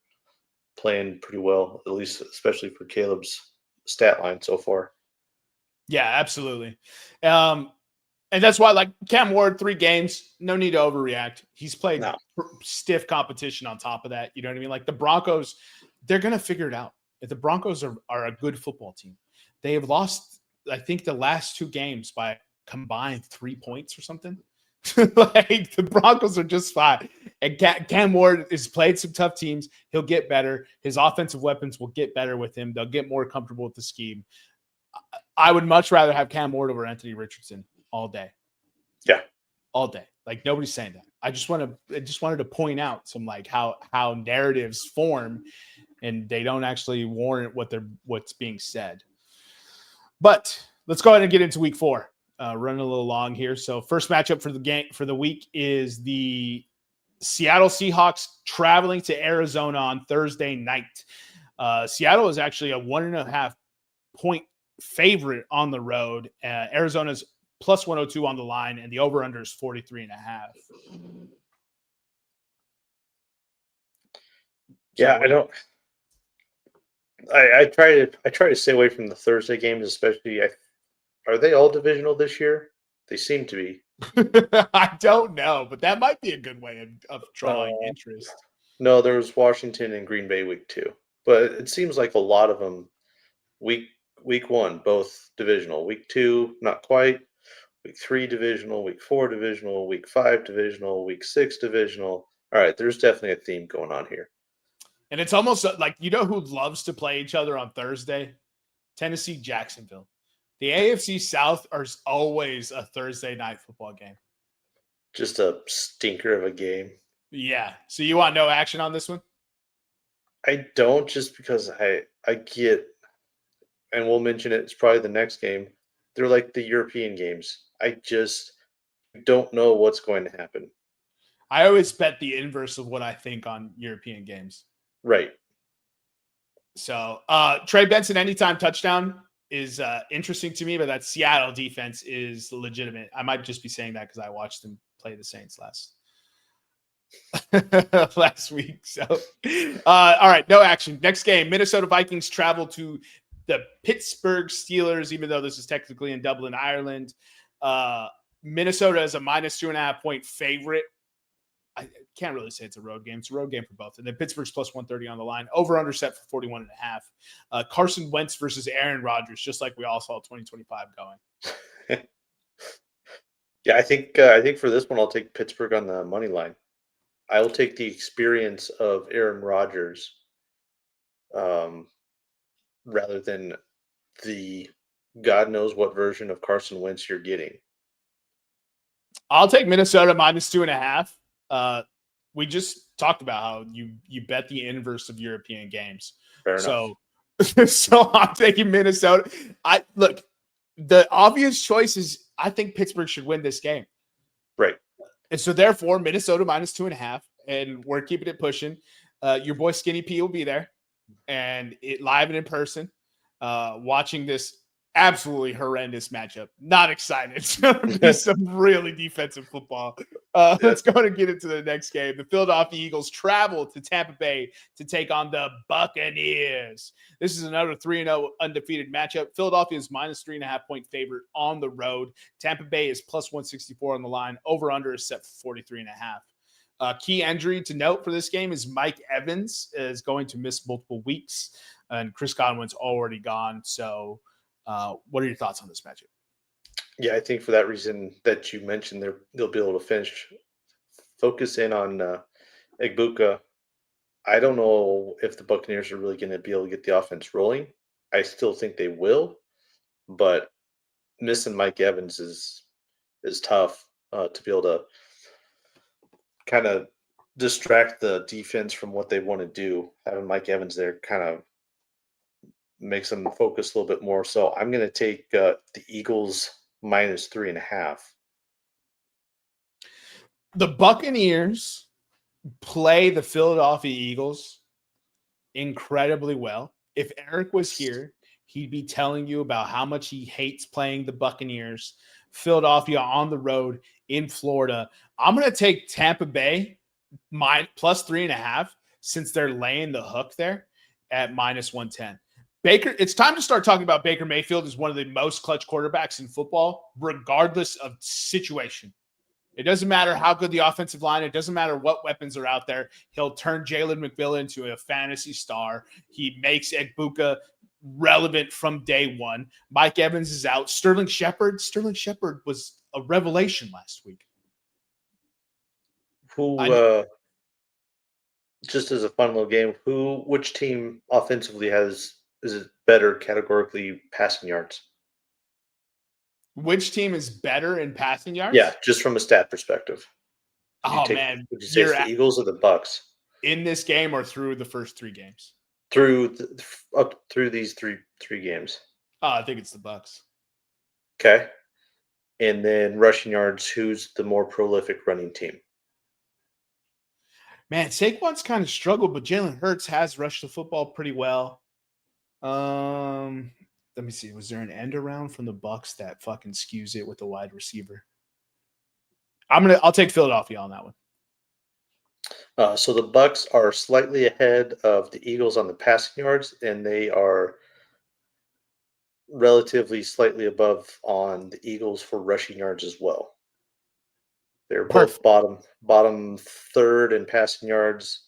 playing pretty well, at least especially for Caleb's stat line so far. Yeah, absolutely. And that's why, like, Cam Ward, 3 games, no need to overreact. He's played stiff competition on top of that. You know what I mean? Like, the Broncos, they're going to figure it out. If the Broncos are a good football team. They have lost, I think, the last 2 games by combined 3 points or something. Like, the Broncos are just fine. And Cam Ward has played some tough teams. He'll get better. His offensive weapons will get better with him. They'll get more comfortable with the scheme. I would much rather have Cam Ward over Anthony Richardson all day. Yeah. All day. Like, nobody's saying that. I just wanted to point out some, like, how narratives form and they don't actually warrant what's being said. But let's go ahead and get into week 4. Running a little long here. So first matchup for the week is the Seattle Seahawks traveling to Arizona on Thursday night. Seattle is actually a 1.5 point favorite on the road. Arizona's plus 102 on the line, and the over-under is 43.5. Yeah, I try to stay away from the Thursday games, especially. Are they all divisional this year? They seem to be. I don't know, but that might be a good way of drawing interest. No, there's Washington and Green Bay week 2, but it seems like a lot of them week 1 both divisional. Week 2 not quite. Week 3 divisional. Week 4 divisional. Week 5 divisional. Week 6 divisional. All right, there's definitely a theme going on here. And it's almost like, you know who loves to play each other on Thursday? Tennessee, Jacksonville. The AFC South is always a Thursday night football game. Just a stinker of a game. Yeah. So you want no action on this one? I don't, just because I get, and we'll mention it, it's probably the next game. They're like the European games. I just don't know what's going to happen. I always bet the inverse of what I think on European games. Right. So Trey Benson anytime touchdown is interesting to me, but that Seattle defense is legitimate. I might just be saying that because I watched them play the Saints last week. So all right, no action. Next game, Minnesota Vikings travel to the Pittsburgh Steelers, even though this is technically in Dublin, Ireland. Minnesota is a minus 2.5 point favorite. I can't really say it's a road game. It's a road game for both. And then Pittsburgh's plus 130 on the line. Over-under set for 41.5. Carson Wentz versus Aaron Rodgers, just like we all saw 2025 going. Yeah, I think for this one, I'll take Pittsburgh on the money line. I will take the experience of Aaron Rodgers rather than the God knows what version of Carson Wentz you're getting. I'll take Minnesota minus 2.5. We just talked about how you bet the inverse of European games. Fair enough. So I'm taking Minnesota. Look, the obvious choice is I think Pittsburgh should win this game. Right. And so therefore Minnesota minus 2.5, and we're keeping it pushing. Your boy Skinny P will be there and it live and in person, watching this absolutely horrendous matchup. Not excited. It's going to be some really defensive football. Let's go and get into the next game. The Philadelphia Eagles travel to Tampa Bay to take on the Buccaneers. This is another 3-0 undefeated matchup. Philadelphia is minus 3.5 point favorite on the road. Tampa Bay is plus 164 on the line. Over-under is set for 43.5. Key injury to note for this game is Mike Evans is going to miss multiple weeks, and Chris Godwin's already gone. So what are your thoughts on this matchup? Yeah, I think for that reason that you mentioned, they'll be able to focus in on Egbuka. I don't know if the Buccaneers are really going to be able to get the offense rolling. I still think they will, but missing Mike Evans is tough to be able to kind of distract the defense from what they want to do. Having Mike Evans there kind of makes them focus a little bit more. So I'm going to take the Eagles minus 3.5. The Buccaneers play the Philadelphia Eagles incredibly well. If Eric was here, he'd be telling you about how much he hates playing the Buccaneers. Philadelphia on the road in Florida. I'm going to take Tampa Bay plus 3.5 since they're laying the hook there at minus 110. Baker, it's time to start talking about Baker Mayfield as one of the most clutch quarterbacks in football, regardless of situation. It doesn't matter how good the offensive line, it doesn't matter what weapons are out there. He'll turn Jalen McMillan into a fantasy star. He makes Egbuka relevant from day one. Mike Evans is out. Sterling Shepard was a revelation last week. Just as a fun little game, which team offensively is it better categorically passing yards? Which team is better in passing yards? Yeah, just from a stat perspective. Man, would you say it's the Eagles or the Bucks in this game or through the first 3 games? Up through these three games. Oh, I think it's the Bucks. Okay. And then rushing yards, who's the more prolific running team? Man, Saquon's kind of struggled, but Jalen Hurts has rushed the football pretty well. Let me see. Was there an end around from the Bucks that fucking skews it with the wide receiver? I'll take Philadelphia on that one. So the Bucks are slightly ahead of the Eagles on the passing yards, and they are relatively slightly above on the Eagles for rushing yards as well. They're both Perfect. bottom third in passing yards,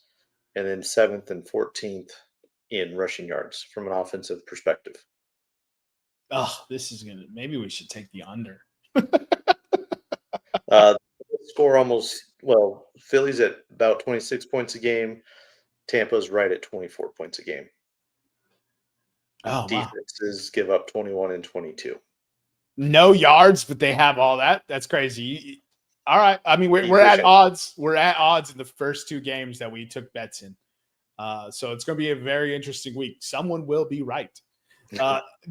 and then 7th and 14th in rushing yards from an offensive perspective. Oh, this is gonna. Maybe we should take the under. Uh, Score Philly's at about 26 points a game. Tampa's right at 24 points a game. Oh wow. Defenses give up 21 and 22. No yards, but they have all that. That's crazy. All right. I mean, we're at Efficient. odds. We're at odds in the first two games that we took bets in. So it's going to be a very interesting week. Someone will be right.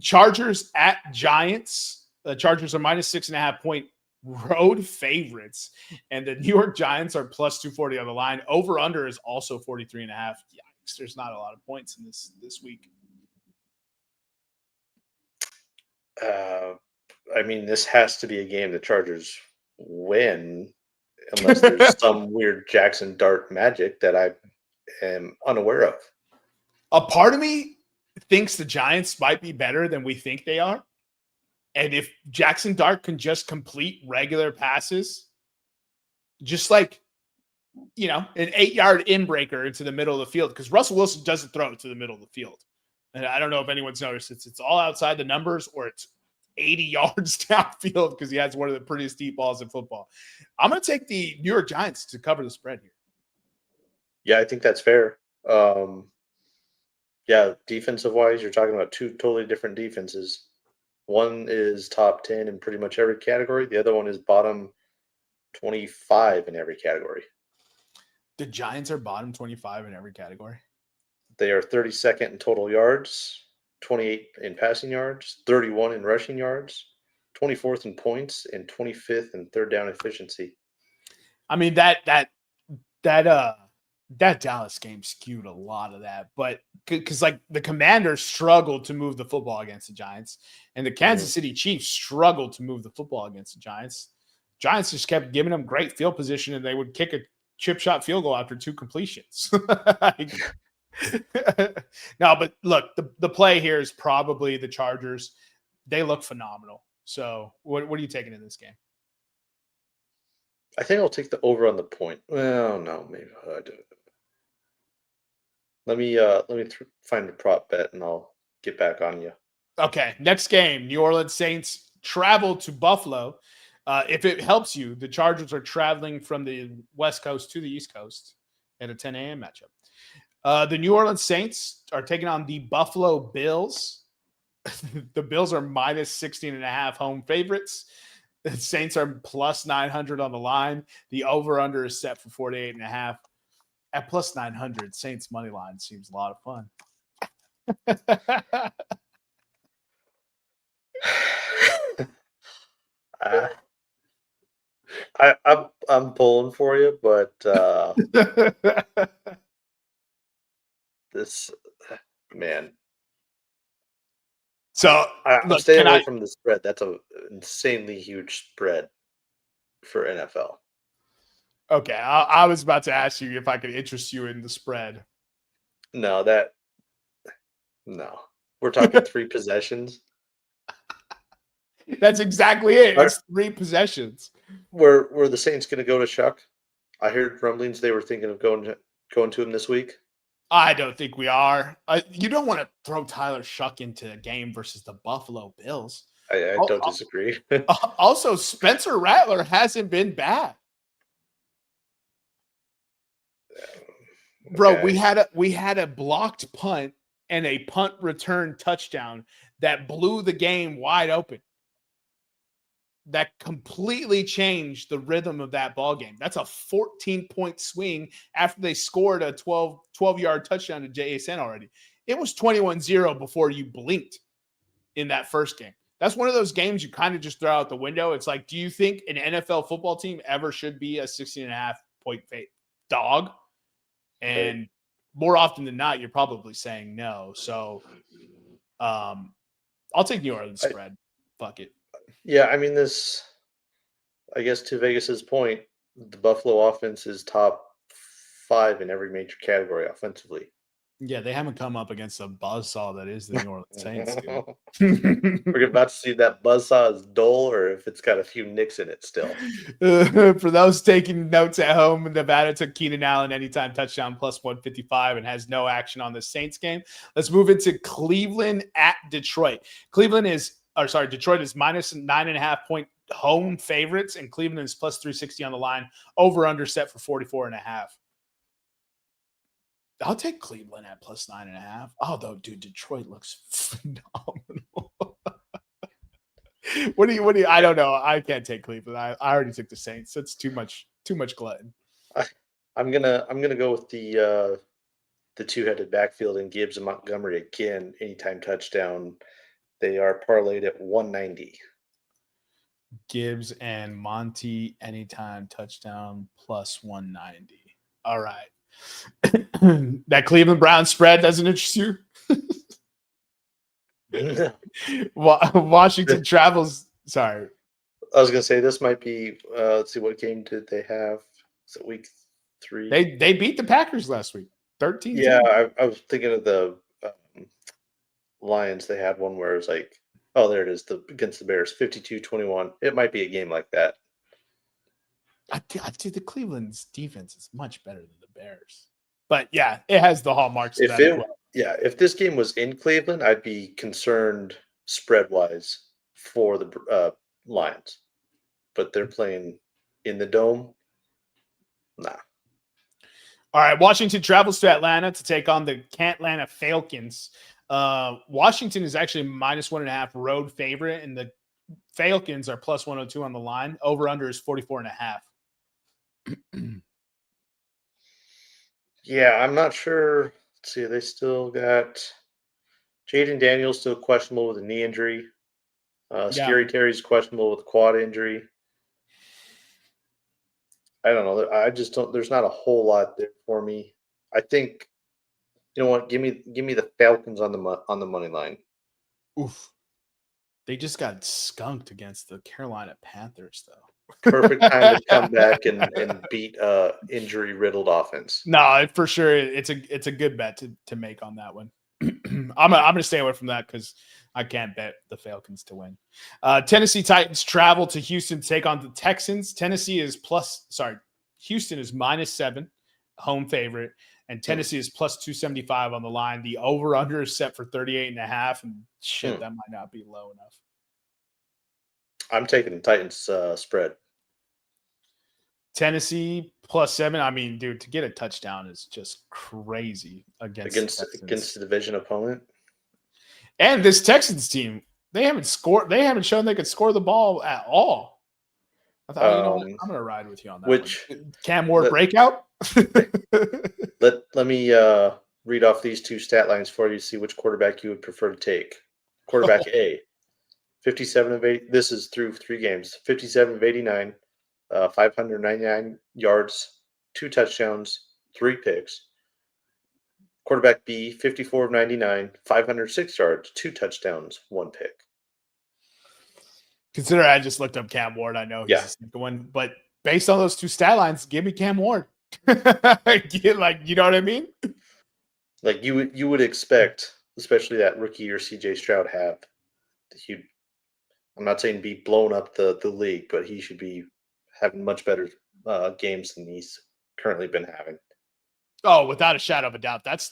Chargers at Giants. The Chargers are minus 6.5 point road favorites, and the New York Giants are plus 240 on the line. Over under is also 43.5. Yikes! There's not a lot of points in this week. I mean, this has to be a game the Chargers win, unless there's some weird Jackson Dart magic that I am unaware of. A part of me thinks the Giants might be better than we think they are. And if Jackson Dart can just complete regular passes, just like, you know, an 8-yard inbreaker into the middle of the field, because Russell Wilson doesn't throw it to the middle of the field. And I don't know if anyone's noticed it's all outside the numbers or it's 80 yards downfield because he has one of the prettiest deep balls in football. I'm going to take the New York Giants to cover the spread here. Yeah, I think that's fair. Yeah, defensive wise, you're talking about two totally different defenses. One is top 10 in pretty much every category. The other one is bottom 25 in every category. The Giants are bottom 25 in every category. They are 32nd in total yards, 28 in passing yards, 31 in rushing yards, 24th in points, and 25th in third down efficiency. I mean, that Dallas game skewed a lot of that, but because like the Commanders struggled to move the football against the Giants, and the Kansas City Chiefs struggled to move the football against the Giants. Giants just kept giving them great field position, and they would kick a chip shot field goal after 2 completions. No, but look, the play here is probably the Chargers. They look phenomenal. So, what are you taking in this game? I think I'll take the over on the point. Well, no, maybe I do. Let me find a prop bet and I'll get back on you. Okay, next game, New Orleans Saints travel to Buffalo. If it helps you, the Chargers are traveling from the West Coast to the East Coast at a 10 a.m. matchup. The New Orleans Saints are taking on the Buffalo Bills. The Bills are minus 16.5 home favorites. The Saints are plus 900 on the line. The over-under is set for 48.5. At plus 900, Saints money line seems a lot of fun. I'm pulling for you, but this man. So I'm look, staying away from the spread. That's an insanely huge spread for NFL. Okay, I was about to ask you if I could interest you in the spread. No, we're talking 3 possessions. That's exactly it. It's 3 possessions. Were the Saints going to go to Shuck? I heard rumblings they were thinking of going to him this week. I don't think we are. You don't want to throw Tyler Shuck into a game versus the Buffalo Bills. I don't disagree. Also, Spencer Rattler hasn't been bad. Bro, Okay. we had a blocked punt and a punt return touchdown that blew the game wide open. That completely changed the rhythm of that ball game. That's a 14-point swing after they scored a 12-yard touchdown to JSN already. It was 21-0 before you blinked. in that first game. That's one of those games you kind of just throw out the window. It's like, do you think an NFL football team ever should be a 16.5 point dog? And more often than not, you're probably saying no. So I'll take New Orleans spread. Fuck it. Yeah, I mean, I guess to Vegas's point, the Buffalo offense is top 5 in every major category offensively. Yeah, they haven't come up against a buzzsaw that is the New Orleans Saints, dude. We're about to see that buzzsaw is dull or if it's got a few nicks in it still. For those taking notes at home, Nevada took Keenan Allen anytime touchdown plus 155 and has no action on the Saints game. Let's move into Cleveland at Detroit. Detroit is minus 9.5 point home favorites, and Cleveland is plus 360 on the line. Over under set for 44.5. I'll take Cleveland at plus 9.5. Although, dude, Detroit looks phenomenal. What do you? I don't know. I can't take Cleveland. I already took the Saints. It's too much glutton. I'm gonna go with the two-headed backfield in Gibbs and Montgomery again. Anytime touchdown, they are parlayed at 190. Gibbs and Monty anytime touchdown plus 190. All right. That Cleveland Browns spread doesn't interest you? Washington travels. Sorry. I was going to say this might be, let's see, what game did they have? Is it week 3? They beat the Packers last week. 13. Yeah, I was thinking of the Lions. They had one where it was like, oh, there it is, against the Bears, 52-21. It might be a game like that. Dude, the Cleveland's defense is much better than the Bears. But yeah, it has the hallmarks of that as well. Yeah, if this game was in Cleveland, I'd be concerned spread-wise for the Lions. But they're playing in the Dome. Nah. All right, Washington travels to Atlanta to take on the Atlanta Falcons. Washington is actually minus 1.5 road favorite, and the Falcons are plus 102 on the line. Over-under is 44.5. Yeah, I'm not sure. Let's see, they still got Jaden Daniels still questionable with a knee injury. Scary Terry's questionable with a quad injury. I don't know. I just don't. There's not a whole lot there for me. I think, you know what? Give me the Falcons on the money line. Oof. They just got skunked against the Carolina Panthers, though. Perfect time to come back and beat injury riddled offense. No, for sure, it's a good bet to make on that one. I'm gonna stay away from that because I can't bet the Falcons to win. Tennessee Titans travel to Houston to take on the Texans. Houston is -7, home favorite, and Tennessee is plus 275 on the line. The over-under is set for 38.5, and shit, that might not be low enough. I'm taking the Titans spread. Tennessee +7. I mean, dude, to get a touchdown is just crazy against the division opponent. And this Texans team, they haven't shown they could score the ball at all. I thought, you know what? I'm gonna ride with you on that. Which one. Cam Ward breakout? let me read off these two stat lines for you to see which quarterback you would prefer to take. Quarterback A, 57 of 80. This is through 3 games. 57 of 89, 599 yards, 2 touchdowns, 3 picks. Quarterback B, 54 of 99, 506 yards, 2 touchdowns, 1 pick. Consider I just looked up Cam Ward. I know he's a second one, but based on those 2 stat lines, give me Cam Ward. Like, you know what I mean? Like you would expect, especially that rookie year CJ Stroud have. I'm not saying be blown up the league, but he should be having much better games than he's currently been having. Oh, without a shadow of a doubt. That's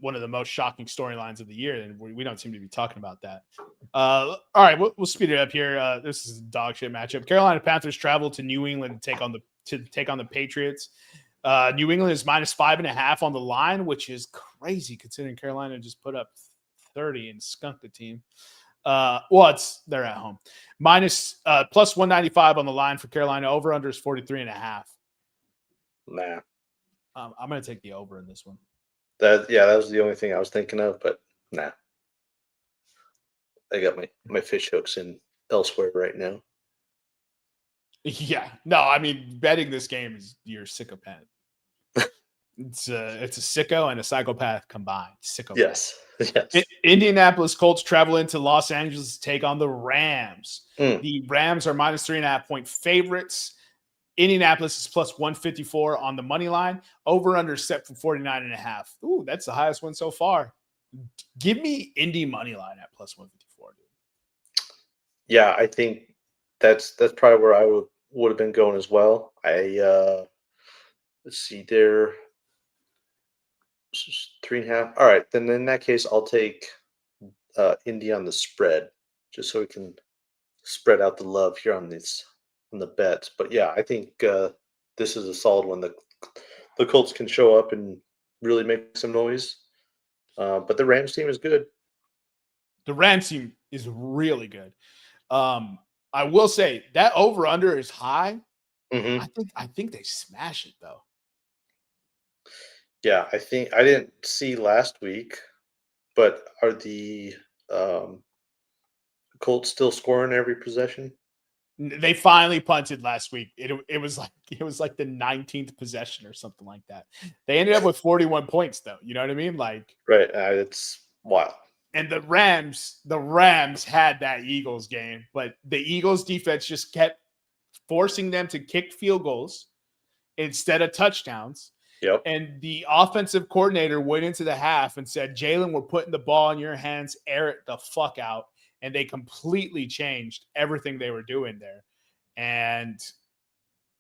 one of the most shocking storylines of the year, and we don't seem to be talking about that. All right, we'll speed it up here. This is a dog shit matchup. Carolina Panthers travel to New England to take on the Patriots. New England is -5.5 on the line, which is crazy considering Carolina just put up 30 and skunked the team. They're at home. Plus 195 on the line for Carolina. Over under is 43.5. Nah. I'm going to take the over in this one. That was the only thing I was thinking of, but nah. I got my fish hooks in elsewhere right now. Yeah. No, I mean, betting this game is you're a psychopath. It's a sicko and a psychopath combined. Psychopath. Yes. Yes. Indianapolis Colts travel into Los Angeles to take on the Rams. Mm. The Rams are minus 3.5-point favorites. Indianapolis is plus 154 on the money line. Over under set for 49.5. Ooh, that's the highest one so far. Give me Indy money line at plus 154, dude. Yeah, I think that's probably where I would have been going as well. Let's see there. 3.5. All right, then in that case, I'll take Indy on the spread, just so we can spread out the love here on the bets. But yeah, I think this is a solid one. The Colts can show up and really make some noise. But the Rams team is good. The Rams team is really good. I will say that over under is high. Hmm. I think they smash it though. Yeah, I think I didn't see last week, but are the Colts still scoring every possession? They finally punted last week. It was like the 19th possession or something like that. They ended up with 41 points though. You know what I mean? Like, Right. It's wild. and the Rams had that Eagles game, but the Eagles defense just kept forcing them to kick field goals instead of touchdowns. Yep. And the offensive coordinator went into the half and said, Jalen, we're putting the ball in your hands, air it the fuck out. And they completely changed everything they were doing there. And,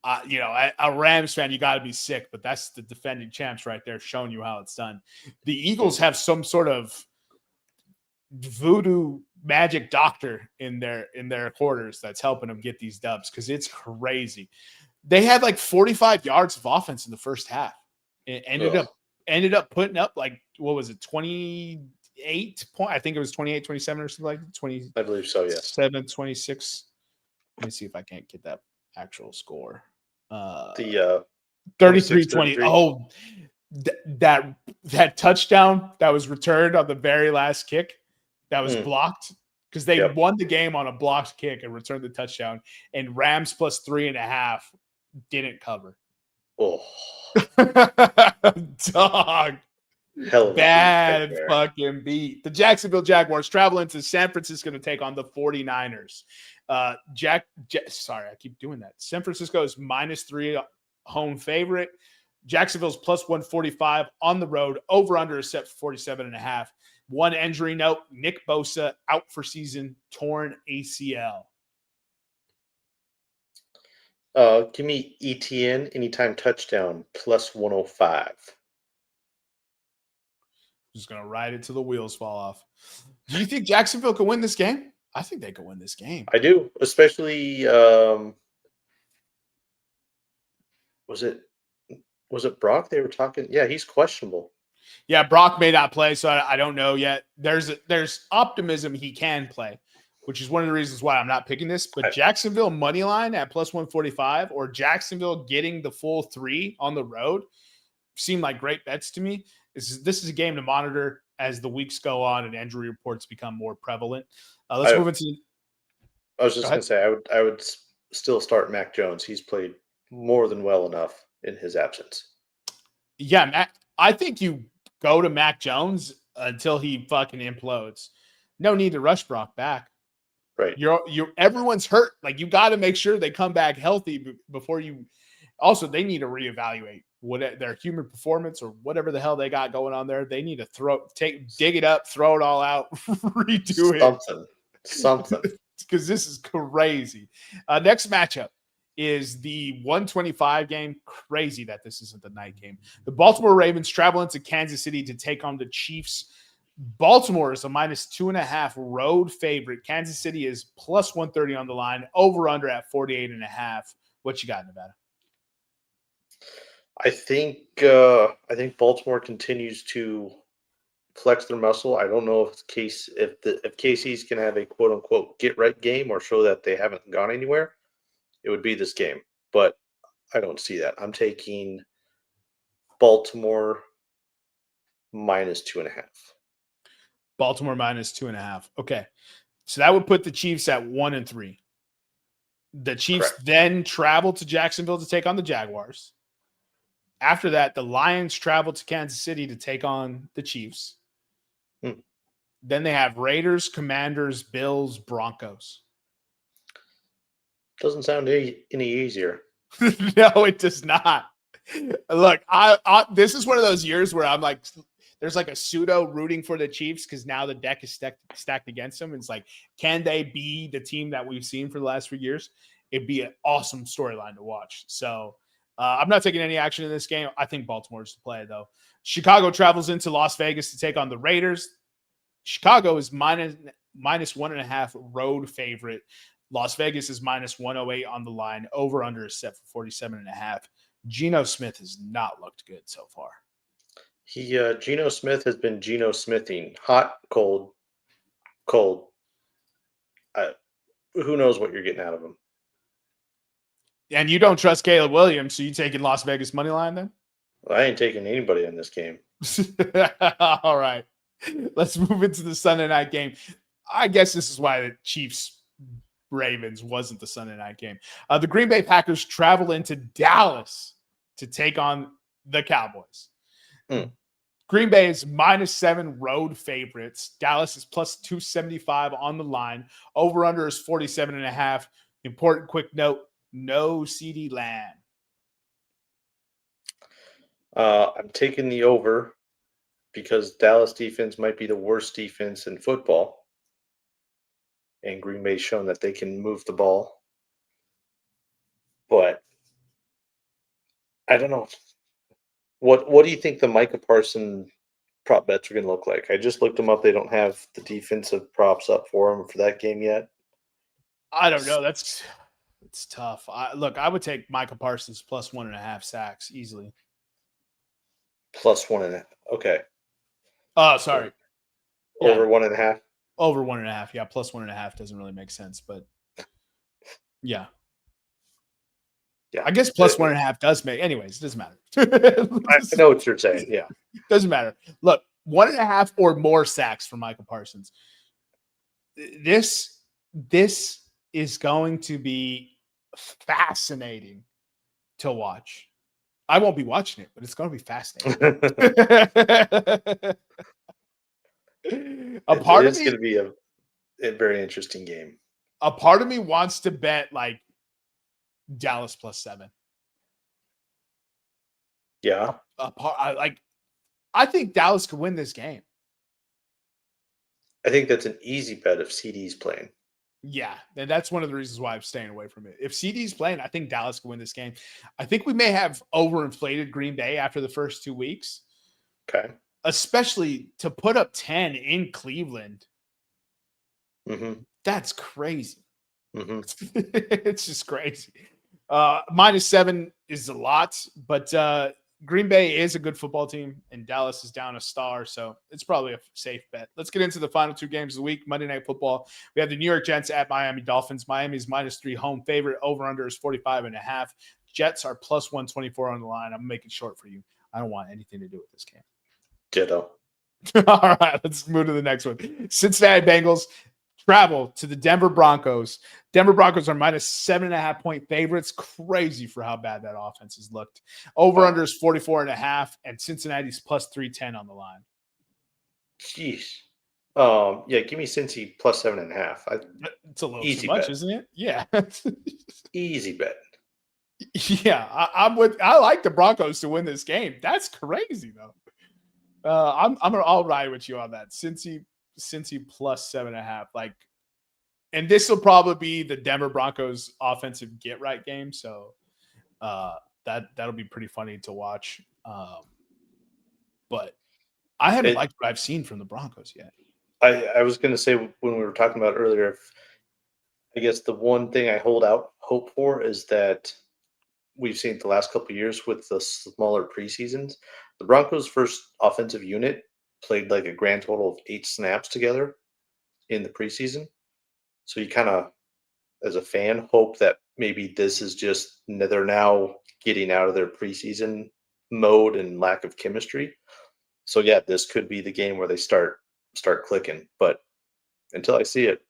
a Rams fan, you got to be sick, but that's the defending champs right there showing you how it's done. The Eagles have some sort of voodoo magic doctor in their quarters that's helping them get these dubs because it's crazy. They had like 45 yards of offense in the first half. It ended up putting up like, what was it, 28 point? I think it was 28, 27 or something like that. 20, I believe so, yes. 26. Let me see if I can't get that actual score. The 33-20. 33. Oh, that touchdown that was returned on the very last kick that was blocked because they won the game on a blocked kick and returned the touchdown. And Rams plus 3.5 didn't cover. Oh, dog. hell of a Bad beat right fucking beat. The Jacksonville Jaguars travel into San Francisco to take on the 49ers. Sorry, I keep doing that. San Francisco is -3 home favorite. Jacksonville's plus 145 on the road. Over under is set for 47.5. One injury note: Nick Bosa out for season, torn ACL. Give me ETN anytime touchdown plus 105. Just gonna ride it till the wheels fall off. Do you think Jacksonville can win this game? I think they can win this game. I do, especially was it Brock they were talking? Yeah, he's questionable. Yeah, Brock may not play, so I don't know yet. There's optimism he can play, which is one of the reasons why I'm not picking this. But Jacksonville money line at plus 145 or Jacksonville getting the full 3 on the road seem like great bets to me. This is a game to monitor as the weeks go on and injury reports become more prevalent. Let's move into. I was just going to say I would still start Mac Jones. He's played more than well enough in his absence. Yeah, Mac, I think you go to Mac Jones until he fucking implodes. No need to rush Brock back. Right. Everyone's hurt. Like, you got to make sure they come back healthy before you. Also, they need to reevaluate what their human performance or whatever the hell they got going on there. They need to dig it up, throw it all out, redo it. Something. Because this is crazy. Next matchup is the 125 game. Crazy that this isn't the night game. The Baltimore Ravens travel into Kansas City to take on the Chiefs. Baltimore is a -2.5 road favorite. Kansas City is plus 130 on the line. Over under at 48.5. What you got, Nevada? I think Baltimore continues to flex their muscle. I don't know if KC's can have a quote unquote get right game or show that they haven't gone anywhere. It would be this game, but I don't see that. I'm taking Baltimore -2.5. Baltimore -2.5. Okay. So that would put the Chiefs at 1-3. The Chiefs then travel to Jacksonville to take on the Jaguars. After that, the Lions travel to Kansas City to take on the Chiefs. Then they have Raiders, Commanders, Bills, Broncos. Doesn't sound any easier. No, it does not. Look, I this is one of those years where I'm like, there's like a pseudo rooting for the Chiefs because now the deck is stacked against them. It's like, can they be the team that we've seen for the last few years? It'd be an awesome storyline to watch. So I'm not taking any action in this game. I think Baltimore's to play, though. Chicago travels into Las Vegas to take on the Raiders. Chicago is minus 1.5 road favorite. Las Vegas is minus 108 on the line. Over under is set for 47.5. Geno Smith has not looked good so far. Geno Smith has been Geno Smithing. Hot, cold, cold. Who knows what you're getting out of him? And you don't trust Caleb Williams, so you taking Las Vegas money line then? Well, I ain't taking anybody in this game. All right. Let's move into the Sunday night game. I guess this is why the Chiefs Ravens wasn't the Sunday night game. The Green Bay Packers travel into Dallas to take on the Cowboys. Green Bay is -7 road favorites. Dallas is plus 275 on the line. Over under is 47.5. Important quick note, no CeeDee Lamb. I'm taking the over because Dallas defense might be the worst defense in football. And Green Bay's shown that they can move the ball. But I don't know. What do you think the Micah Parsons prop bets are going to look like? I just looked them up. They don't have the defensive props up for them for that game yet. I don't know. It's tough. I would take Micah Parsons plus 1.5 sacks easily. Plus 1.5. Okay. Oh, sorry. Over 1.5? Over 1.5. Yeah, plus 1.5 doesn't really make sense, but yeah. Yeah. I guess plus 1.5 does make. Anyways, it doesn't matter. I know what you're saying. Yeah. Doesn't matter. Look, 1.5 or more sacks for Micah Parsons. This is going to be fascinating to watch. I won't be watching it, but it's going to be fascinating. It's going to be a very interesting game. A part of me wants to bet like Dallas plus 7. Yeah. I think Dallas could win this game. I think that's an easy bet if CeeDee's playing. Yeah, and that's one of the reasons why I'm staying away from it. If CeeDee's playing, I think Dallas can win this game. I think we may have overinflated Green Bay after the first 2 weeks. Okay. Especially to put up 10 in Cleveland. Mm-hmm. That's crazy. Mm-hmm. It's just crazy. -7 is a lot, but Green Bay is a good football team, and Dallas is down a star, so it's probably a safe bet. Let's get into the final 2 games of the week. Monday Night Football. We have the New York Jets at Miami Dolphins. Miami is -3 home favorite. Over-under is 45.5. Jets are plus 124 on the line. I'm making short for you. I don't want anything to do with this game. Ditto. All right, let's move to the next one. Cincinnati Bengals travel to the Denver Broncos. Denver Broncos are -7.5 point favorites. Crazy for how bad that offense has looked. Over-under is 44.5, and Cincinnati's plus 310 on the line. Jeez. Yeah, give me Cincy plus 7.5. It's a little too much, bet. Isn't it? Yeah. Easy bet. Yeah, I like the Broncos to win this game. That's crazy though. I'll ride with you on that. Cincy plus 7.5. Like, and this will probably be the Denver Broncos offensive get right game. So that'll be pretty funny to watch. But I haven't liked what I've seen from the Broncos yet. I was going to say when we were talking about earlier, I guess the one thing I hold out hope for is that we've seen the last couple of years with the smaller preseasons, the Broncos' first offensive unit played like a grand total of 8 snaps together in the preseason. So you kind of, as a fan, hope that maybe this is just they're now getting out of their preseason mode and lack of chemistry. So yeah, this could be the game where they start clicking. But until I see it,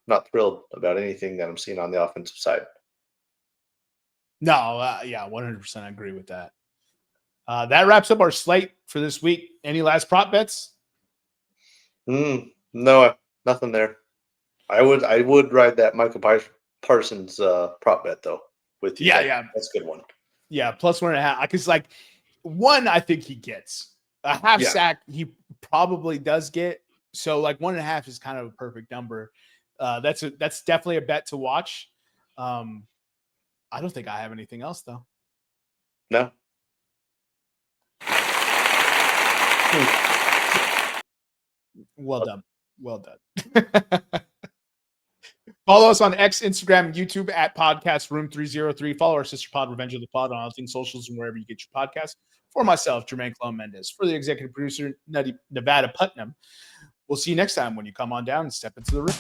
Not thrilled about anything that I'm seeing on the offensive side. No, yeah, 100% I agree with that. That wraps up our slate for this week. Any last prop bets? No, nothing there. I would ride that Michael Parsons prop bet though with you. Yeah. That's a good one. Yeah, plus 1.5. Because like one, I think he gets a half sack. He probably does get. So like 1.5 is kind of a perfect number. That's definitely a bet to watch. I don't think I have anything else though. No. Well done. Well done. Follow us on X, Instagram, and YouTube at Podcast Room303. Follow our sister pod, Revenge of the Pod, on all things socials and wherever you get your podcasts. For myself, Jermaine Mendez. For the executive producer, Nevada Putnam. We'll see you next time when you come on down and step into the room.